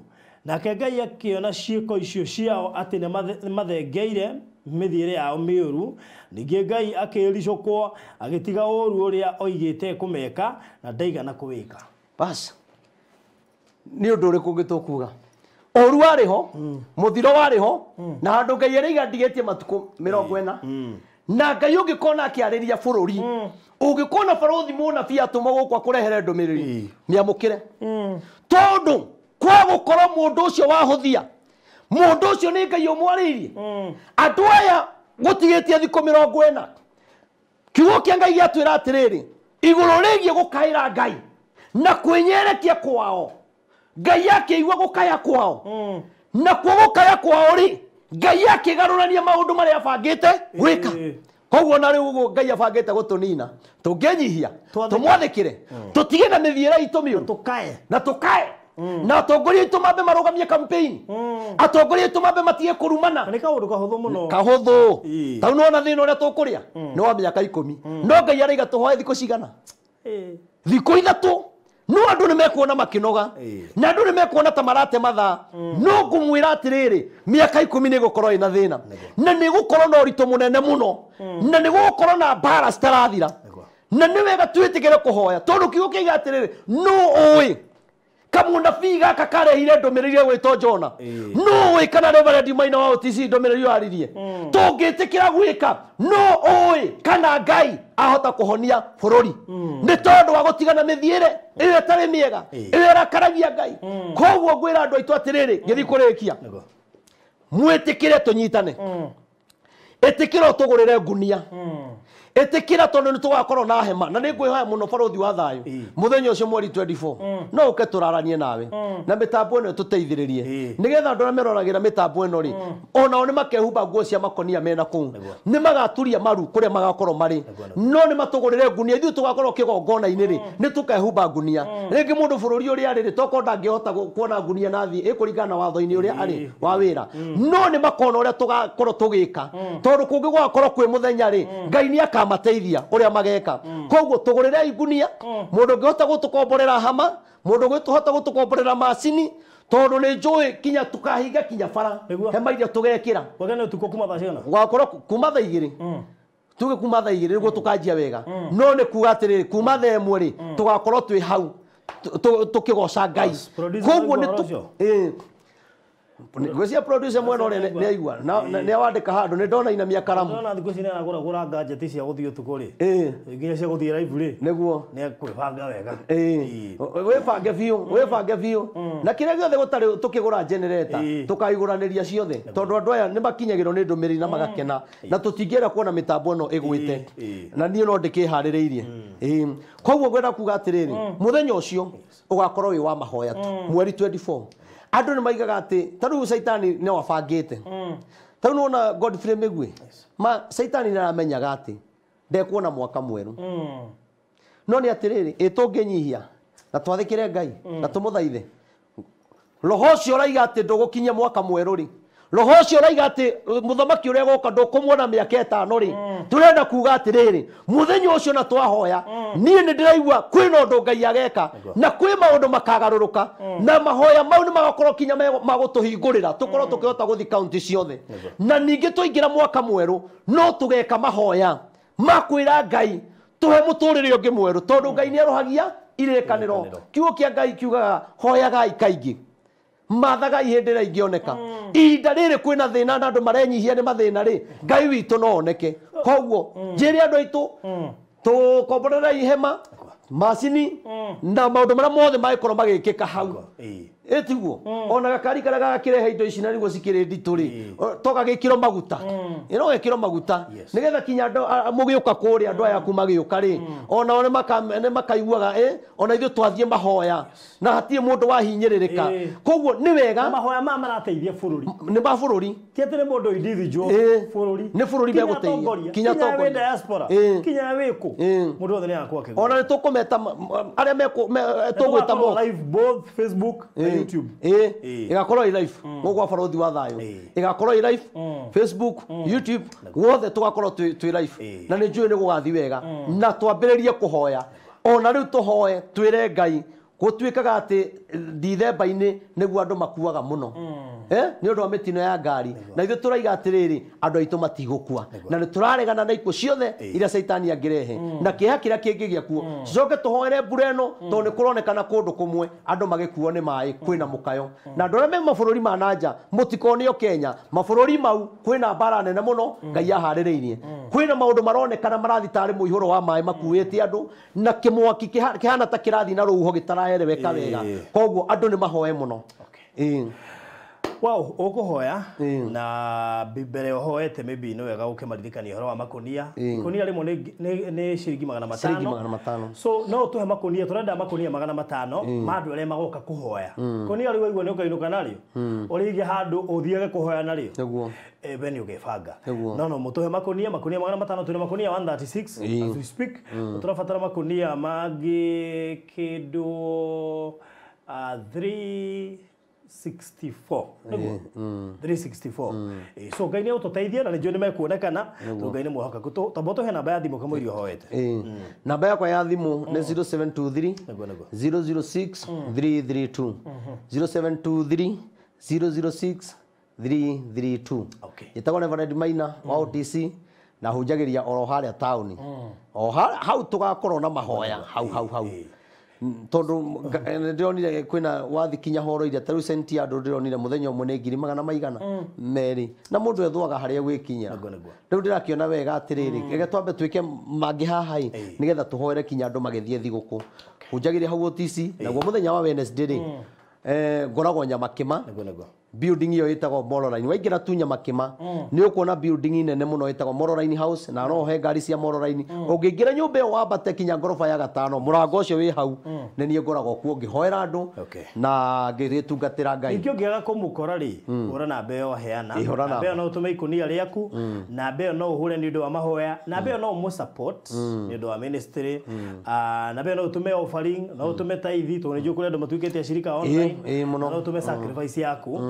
nake Ngai akĩona ciĩko icio ciao atĩ nĩ mathengeire mĩthiĩre yao mĩũru ningĩ Ngai akĩricũkwo agĩtiga ũũru ũrĩa oigĩte kũmeka na ndaigana kũwĩka bas ni ũndũ ũrĩkũ ũngĩtũkuga ũru warĩ ho mũthiro warĩ ho na handũ Ngai arĩiga ndigĩtie matukũ 40 na Ngai ũngĩkona akĩarĩria bũrũri ũngĩkona barothi mũnabii atũma gũkũ akũrehere ndũmĩrĩri nĩamũkĩre tondũ kwa gũkorwo mũndũ ũcio wahũthia mũndũ ũcio nĩ Ngai ũmwarĩirie andũ aya gũtigĩtie thikũ 40 kiugo kĩa Ngai gĩatwĩra atĩrĩrĩ igũrũ rĩgiĩ gũkaĩra Ngai na kwĩnyerekia kwao Ngai akĩigua gũkaya kwao na kwa gũkaya kwao rĩ Ngai akĩgarũrania maũndũ marĩa abangĩte gwĩka koguo na rĩu Ngai abangĩte gũtũnina tũngĩnyihia tũmwathĩkĩre tũtige na mĩthiĩre itũ mĩũru tukae na atongoria aitũ mambe marũgamie campaign atongoria aitũ mambe matige kũrumana nĩ kaũndũ kahũthũ mũno kahũthũ tau nona thĩna ũrĩa tũkũrĩa nĩ wa mĩaka 10 no Ngai araiga tũhoe thikũ cigana thikũ 3 no andũ nĩ mekuona makĩnoga na andũ nĩ mekuona ta marate mathaa no ngũmwĩra atĩrĩrĩ mĩaka 10 nĩ gũkorwo ina thĩna na nĩ gũkorwo na ũritũ mũnene mũno na nĩ gũkorwo na mbara citarathira na nĩ wega twĩtĩkĩre kũhoya tondũ kiugo kĩiga atĩrĩrĩ no ũĩ kamunabii gaka karehire ndũmĩrĩri gwĩtwo Jona no ũĩ kana Reverend Maina wa OTC ndũmĩrĩri yaririe tũngĩtĩkĩra gwĩka no ũĩ kana Ngai ahota kũhonia bũrũri nĩ tondũ wa gũtigana mĩthiĩre ĩyo ĩtarĩ mĩega ĩyo ĩrakaragia Ngai koguo ngwĩra andũ aitũ atĩrĩrĩ gĩthiĩ kũrĩkia mwĩtĩkĩre tũnyitane ĩtĩkĩra ũtũgũrĩre ngunia ĩtĩkĩra tondũ nĩ tũgakorwo na hema na nĩ ngwĩhoya mũno barothi wa thayũ mũthenya ũcio mweri 24 no ũke tũraranie nawe na mĩtambo ĩno tũteithĩrĩrie nĩgetha andũ arĩa meroragĩra mĩtambo ĩno rĩ onao nĩ makehumba nguo cia makonia mena kũu nĩ magaturia maru kũrĩa magakorwo marĩ no nĩ matũgũrĩre ngunia ithuĩ tũgakorwo kĩgongona-inĩ rĩ nĩ tũkehumba ngunia rĩngĩ mũndũ bũrũri ũrĩa arĩ rĩ tokorwo ndangĩhota kuona ngunia na thiĩ ĩkũringana na watho-inĩ ũrĩa arĩ wa wĩra no nĩ makona ũrĩa tũgakorwo tũgĩka tondũ kũngĩ gũgakorwo kwĩ mũthenya rĩ Ngai nĩ mateithia ũrĩa mageka koguo tũgũrĩre ngunia mũndũ ũngĩhota gũtũkomborera hama mũndũ ũngĩhota gũtũkomborera macini tondũ nĩ njũĩ kinya tũkahinga kinya bara hema iria tũgekĩra gwakorwo kuma thaa 2 tuge kuma thaa 2 nĩguo tũkanjia wega no nĩ kuga atĩrĩrĩ kuma thaa 1 rĩ tũgakorwo twĩ hau tũkĩgoca Ngai koguo nĩ gwĩcia producer mwena ũrĩa nĩ aigua nĩ awandĩka handũ nĩ ndona ina mĩakaramu ndona thikũ ici nĩ aragũra gadget cia gũthiĩ ũtukũ rĩ nginya cia gũthiĩ live rĩ nĩguo nĩ kwĩbanga wega wĩbange biũ na kĩrĩa gĩothe gũtarĩ tũkĩgũra generator tũkaigũranĩria ciothe tondũ andũ aya nĩ makinyagĩrwo nĩ ndũmĩrĩri na magakena na tũtingĩenda kuona mĩtambo ĩno ĩgwĩte na niĩ no ndĩkĩharĩrĩirie koguo ngwenda kuga atĩrĩrĩ mũthenya ũcio ũgakorwo wĩ wa mahoya mweri 24 andũ nĩ maigaga atĩ ta rĩu Saitani nĩ wabangĩte ta rĩu nona Godfrey Mĩgwi Saitani nĩ aramenyaga atĩ ndekuona mwaka mwerũ no nĩ atĩrĩrĩ tũngĩnyihia na twathĩkĩre Ngai na tũmũthaithe roho ũcio ũraiga atĩ ndũgũkinyia mwaka mwerũ rĩ roho cio raiga ati muthamaki uria goka ndukumuona miaka 5 ri turenda kuga atiriri muthenya ucio na twahoya nie ni ndiraigua kwina undu Ngai ageka na kwi maundu makagaruruka na mahoya mau ni magakorwo kinya magutuhingurira tukorwo tukihota guthi county ciothe na ningi tuingira mwaka mweru no tugeka mahoya makwira Ngai tuhe muturire ungi mweru tondu Ngai ni arohagia irikaniro kiugo kia Ngai kiugaga hoyagai kaingi mathaga ihindira ingioneka ihinda riri kwina thina na andu marenyihia ni mathina ri Ngai witu no oneke koguo njiri andu aitu tukomborera ihema macini na maundu maria mothe magikorwo magikika hau etiguo ona gakari karia gakirehe indo ici na niguo cikire ndituri toka gikiro maguta ino gikiro maguta nigetha kinya mugiuka kuri andu aya kuma giuka ri ona one makaiguaga ona ithu twathie mahoya na hatie mundu wahinyiririka koguo ni wega mahoya ma marateithia bururi ni ba bururi tietere mundu individual bururi ni bururi beguteithia kinya tongoria diaspora kinya wiku mundu othe ni akwa ke ona ni tukumeta aria tugwita mo live both Facebook YouTube igakorwo live gwa barothi wa thayo igakorwo live Facebook YouTube wothe tugakorwo twi live na ni njui ni gugathi wega na twambiririe kuhoya ona riu tuhoe twire Ngai gutwikaga ati Dithemba-ini niguo andu makuaga muno ni undu wa mitino ya ngari na ithu turaiga atiriri andu aitu matigukua na ni turaregana na ikuo ciothe iria Saitani angirehe na kiha kiria kingigia kuo coke tuhoere mbura ino tondu ni kuronekana kundu kumwe andu magikuo ni mai kwina mukayo na andu aria me mabururi ma nanja mutikonio Kenya mabururi mau kwina mbara nene muno Ngai ahaririirie kwina maundu maronekana marathi tari muihuro wa mai makuite andu na kimwaki kihana ta kirathi na ruho gitarahereweka wega koguo andu ni mahoe muno wow ukuhoya na mbere hoete maybe no wega ukimaririkania horo wa makonia konia rimo ni ciringi 500 so no tuhe makonia turenda makonia 500 mandu aria magoka kuhoya konia riu igwa ni ukainuka nario uriige handu uthiage kuhoya nario neguo beni ugebanga no mutuhe makonia 500 tuna makonia 136 as we speak turafatara makonia magi kidu 364 364 so Ngai ni ututeithia na njui ni mekuonekana to Ngai ni muhoka kuto tambo tuhe namba ya thimu kama irio hoete namba yakwa ya thimu ni 0723 006 332 0723 006 332 itagwo Reverend Maina wa OTC na hunjagiria oro haria tauni o hau tugakorwo na mahoya hau tondu ndionire kwina wathi kinya horo iria taru senti andu ndionire muthenya umwe ni 200 meri na mundu ethwaga haria gwikinya riu ndirakiona wega atiriri gege twambe twike mangi hahai nigetha tuhoere kinya andu magithie thiguku hunjagiria hau OTC naguo muthenya wa Wednesday ri ngoragwo Nyamakima building iyo itagwo Moroline waingira tu Nyamakima ni ukuona building nene muno itagwo Moroline House na no he ngari cia Moroline ungingira nyumba yo wambate kinya ngorofa ya 5 murango ucio wi hau ni nie ngoragwo kuo ngihoera andu na ngiritungatira Ngai ingio ngiaga kumukora ri ura na mbeo heana na mbeo no utume ikunia riaku na mbeo no uhure ni ndu wa mahoya na mbeo no mu support ni ndu wa ministry na mbeo no utume offering no utume tithe to ni njukure ndu matuikete ashirika online no utume sacrifice yaku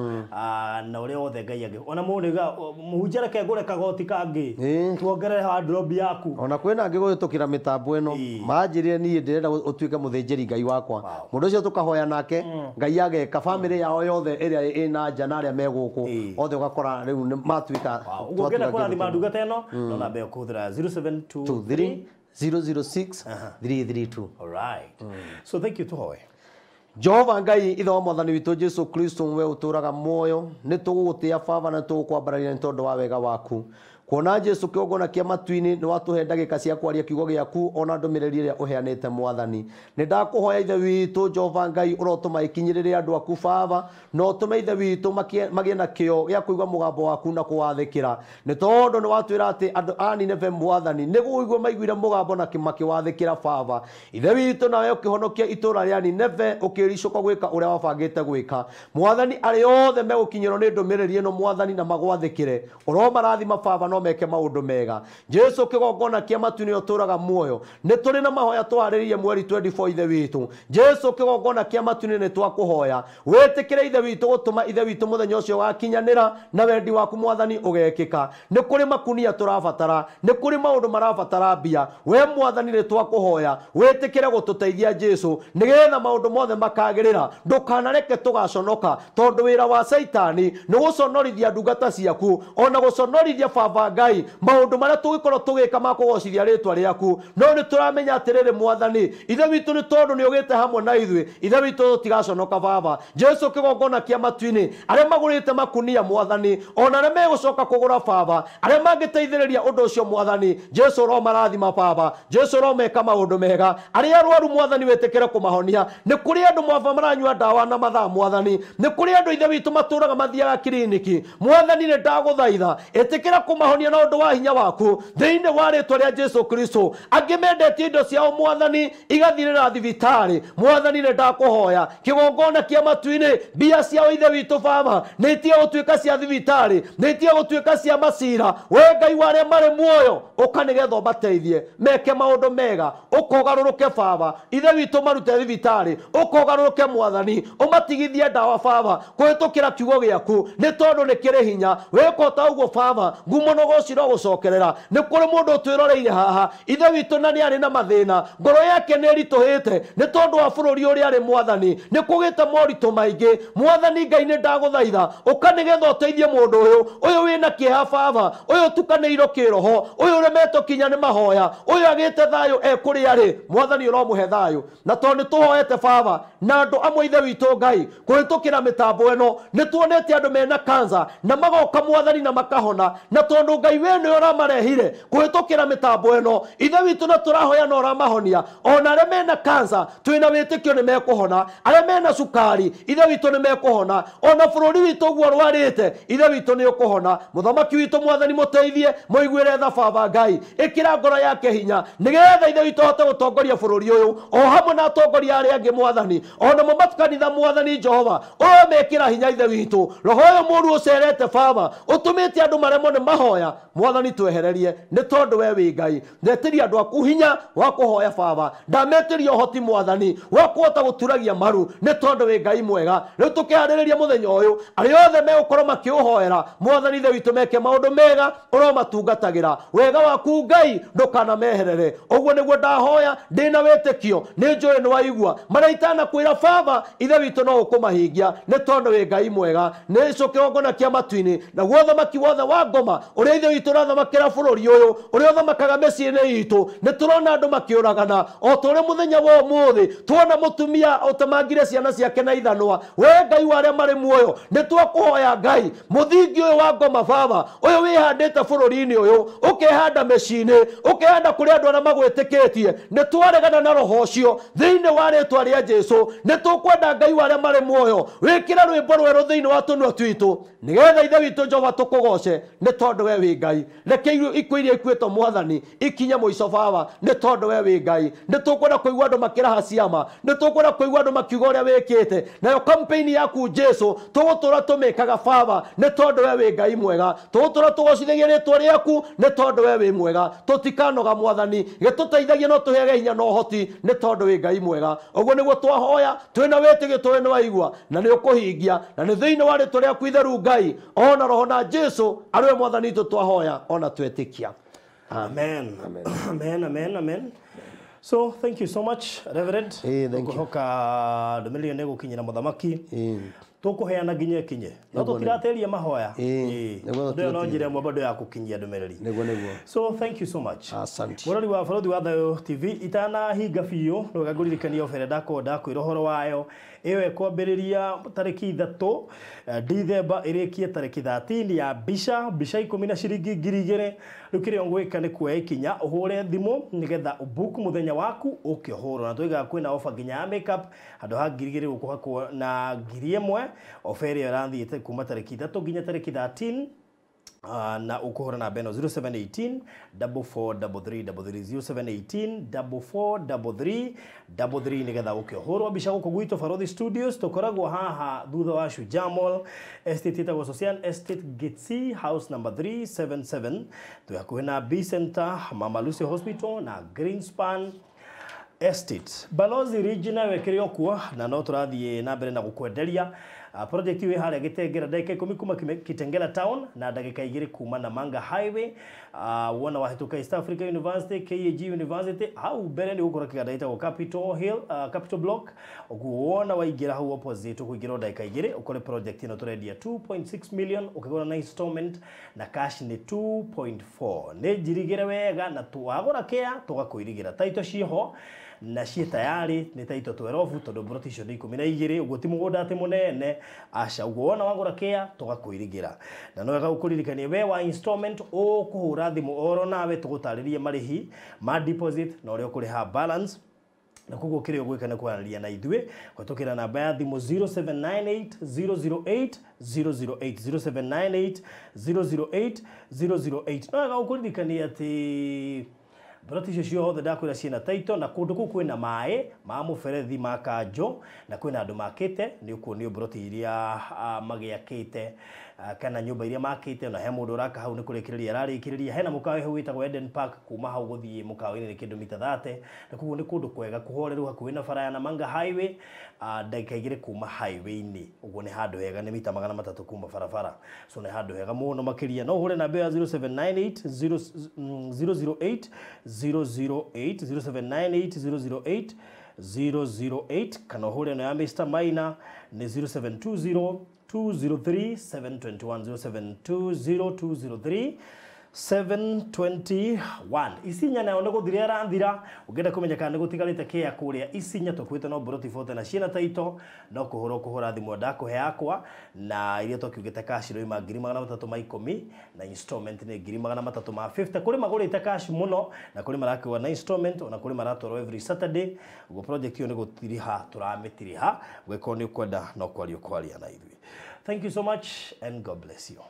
na uri othe Ngai age ona muniga muhunjara ke ngure kagoti kangi tuongerere ha drop yaku ona kwina ngi gutukira mitambo ino manjirire nie ndirenda utuike muthinjiri Ngai wakwa mundu ucio tukahoya nake Ngai ageka family yao yothe iria ina nja na aria meguku othe ugakora riu matuika ugukira kora ni mandugata ino no na be kuthira 0723 006 332 all right so thank you to hoy Jehova Ngai itho mwathani witu Jesu Kristo we uturaga moyo ni tugugutia baba na tugukwambararia ni tondu wa wega waku kuona Jesu kiogona kia matuini ni watuhe ndagika cia kwaria kiugo giaku ona ndumiriri ria uheanite mwathani ni ndakuhoya ithe witu Jehova Ngai urotuma ikinyirire andu aku baba no tume ithe witu magie na kio gia kuigwa mugambo waku na kuwathikira ni tondu ni watwira ati andu ani ne mwathani ni guigwa maiguire mugambo na kimakiwathikira baba ithe witu nawe ukihonokia itura ria ni neve ukiricoka gwika uria wabangite gwika mwathani ari othe megukinyirwo ni ndumiriri ino mwathani na magwathikire uro marathima baba no meke maundu mega Jesu kigongona kia matu ni oturaga muoyo ni turi na mahoya twaririe mweri 24 ithe witu Jesu kigongona kia matu ni twakuhoya wetikire ithe witu gutuma ithe witu muthenya ucio wakinyanira na wendi waku mwathani ugekika ni kuri makunia turabatara ni kuri maundu marabatara mbia we mwathani ni twakuhoya wetikire gututeithia Jesu nigetha maundu mothe makagirira ndukanareke tugaconoka tondu wira wa Saitani ni guconorithia ndungata ciaku ona guconorithia baba Ngai maundu maria tugikorwo tugika makugocithia ritwa riaku no ni turamenya atiriri mwathani ithe witu ni tondu ni ugite hamwe na ithui ithe witu tigaconoka baba Jesu kigongona kia matuini aria magurite makunia mwathani ona aria megucoka kugura baba aria mangiteithiriria undu ucio mwathani Jesu ro marathima baba Jesu ro meka maundu mega aria arwaru mwathani wetekere kumahonia ni kuri andu mwava maranyua dawa na mathaa mwathani ni kuri andu ithe witu maturaga mathiaga kiriniki mwathani ni ndaguthaitha etekera kumahonia na undu wa hinya waku thiini wa ritwa ria Jesu Kristo angimendetie indo ciao mwathani igathirira thibitari mwathani ni ndakuhoya kigongona kia matuini mbia ciao ithe witu baba ni itie gutuika cia thibitari ni itie gutuika cia macira we Ngai wa aria mari muoyo ukanigetha ubateithie meke maundu mega ukogaruruke baba ithe witu marute thibitari ukogaruruke mwathani umatigithie dawa baba kuhitukira kiugo giaku ni tondu ni kiri hinya wekota uguo baba ngumonogo ciro gucokerera ni kuri mundu twiroreire haha ithe witu na ni ari na mathina ngoro yake ni rituhite ni tondu wa bururi uri ari mwathani ni kugite moritu maingi mwathani Ngai ni ndaguthaitha ukanigetha uteithie mundu uyu wina kieha baba uyu tukaneiro kiroho uyu remeto kinya ni mahoya uyu agite thayo ekuri ari mwathani uromuhe thayo na tondu tuhoete baba na andu amwe ithe witu Ngai kuhitukira mitambo eno ni tuonete andu mena kanza na magoka mwathani na makahona na tondu Ngai we ni uramarehire kuhitukira mitambo eno ithe witu na turahoya na uramahonia ona aria mena kanza twina witikio ni mekuhona aria mena sukari ithe witu ni mekuhona ona bururi witu guo rwarite ithe witu ni ukuhona muthamaki witu mwathani muteithie muiguire tha baba Ngai ikira ngoro yake hinya nigetha ithe witu hote gutongoria bururi uyu o hamwe na atongoria aria angi mwathani ona mumatukanitha mwathani Jehova o mekira hinya ithe witu roho uyu muru ucerete baba utumite andu maremwo ni mahoya mwathani twehererie ni tondu we wi Ngai ndetiria andu aku hinya wa kuhoya baba ndametiria uhoti mwathani wa kuhota guturagia maru ni tondu wi Ngai mwega riu tukihariria muthenya uyu aria othe megukorwo makiuhoera mwathani ithe witu meke maundu mega uromatungatagira wega waku Ngai ndukana meherere uguo niguo ndahoya ndina witikio ni njuri ni waigua maraitana kwira baba ithe witu no ukumahingia ni tondu wi Ngai mwega ni cukigongona kia matuini na guothe maki wothe wa ngoma uria ithe witu rathamakira bururi uyu uria uthamakaga miciini itu ni turona andu makiuragana o turi muthenya wa umuthi tuona mutumia utamangire ciana ciake na ithanwa we Ngai wa aria mari muoyo ni twakuhoya Ngai muthingi uyu wa ngoma baba uyu wihandite bururi-ini uyu ukihanda miciini ukihanda kuri andu aria magwitikitie ni twaregana na roho ucio thiini wa ritwa ria Jesu ni tukwenda Ngai wa aria mari muoyo wikira rwimbo rweru thiini wa tunua twitu nigetha ithe witu Jehova tukugoce ni tondu we wi Ngai reke ikuo iria ikuitwo mwathani ikinye muico baba ni tondu we wi Ngai ni tukwenda kuigua andu makiraha ciama ni tukwenda kuigua andu makiuga uria wikite nayo campaign yaku Jesu tugutura tumikaga baba ni tondu we wi Ngai mwega tugutura tugocithagia ritwa riaku ni tondu we wi mwega tutikanoga mwathani gituteithagia no tuhege hinya no hoti ni tondu wi Ngai mwega uguo niguo twahoya twina witigio twi ni waigua na ni ukuhingia na ni thiini wa ritwa riaku itheru Ngai ona roho na Jesu ariwe mwathani tu twahoya ona twetikia. Amen. Amen. Amen. Amen. So thank you so much Reverend. Thank you. Kuhoka ndumiriri ni gukinyira muthamaki. Tukuheana nginya kinye no tutirateria mahoya ndio no njire mwe bado ya kukinyia ndumiriri niguo so thank you so much asante murori wa Barathi wa Thayo TV itana hinga biu no gaguririkania ofere ndakonda kwira horo wayo iwe kwambiriria tariki 3 December irikie tariki 13 ya bisha 10 na ciringi 2000 rukire ongwika ni kuoya ikinya uhure thimu nigetha ubuku muthenya waku ukihurwo na twiga kwina offer nginya makeup handu ha 2000 gukuhakwo na 1000 offer iyo rathiite kuma tariki 3 nginya tariki 13 na ukuhora na beno 0718 443333 0718 nigetha ukihurwo bica guku gwito Farodhi Studios tukoragwo haha thutha wa Shujaa Mall estate itagwo Social Estate Gitsi house number 377 tuyakuhe na B Center Mama Lucy Hospital na Greenspan Estate. Balozi Regional wekirio kuo na no turathie na mbere na gukwenderia project we hale Gitengera dakika 10 kuma Kitengela town na dakika 2 kuma na Manga Highway wona wahituka East Africa University KAG University au mbere ni gukora kiganda itagwo Capitol Hill Capital Block uguona waigira hau opposite ukuigira dakika 2 ukore project ino turendia 2.6 million ukigora na installment na cash ni 2.4 ne jirigire wega na tuagora kea tugakuirigira taito ciho na cie tayari ni taito 12 tondu broti cio ni 12 uguo ti mugunda ati munene aca uguo wona wagura kea tugakuirigira na no wega ukuririkania we wa installment ukuhura thimu oro nawe tugutaririe marihi ma deposit na uria ukuriha balance na kugo kire gwikana kwaria na ithwe kwatukira namba ya thimu 0798 008 008 no wega ukuririkania ati broti cio hothe ndakwira ciena taito na kundu ku kwina mai ma muberethi ma kanjo na kwina andu makite ni ukuonio broti iria magiakite kana nyumba iria makite na he mundu uraka hau ni kurekereria ararikiriria hena mukawe hau witagwo Eden Park kuma hau guthie mukawe ni kindu mita 30 na kuguo ni kundu kwega kuhoreru hakuhi na bara ya na Manga Highway dakika 2 kuma highway ni uguo ni handu hega ni mita 300 kuma barabara so ni handu hega muno makiria no hure na be 0798 008 kana hure na ya Mr. Maina ni 0720 203 721 0720203721 isinya nayo ndo guthira ranthira ugenda kumenya kana gutigarite kia kuria isinya tukwite no broti fote na ciena taito no kuhura thimu ndako he yakwa na iria tokiugite cash ro ima 310 na installment ni 350 kuri magurite cash muno na kuri marakiwa na installment na kuri maratoro every Saturday ugo project yo ni gutiriha turamitiriha gweko ni kwenda no kwaria na ithui. Thank you so much and God bless you.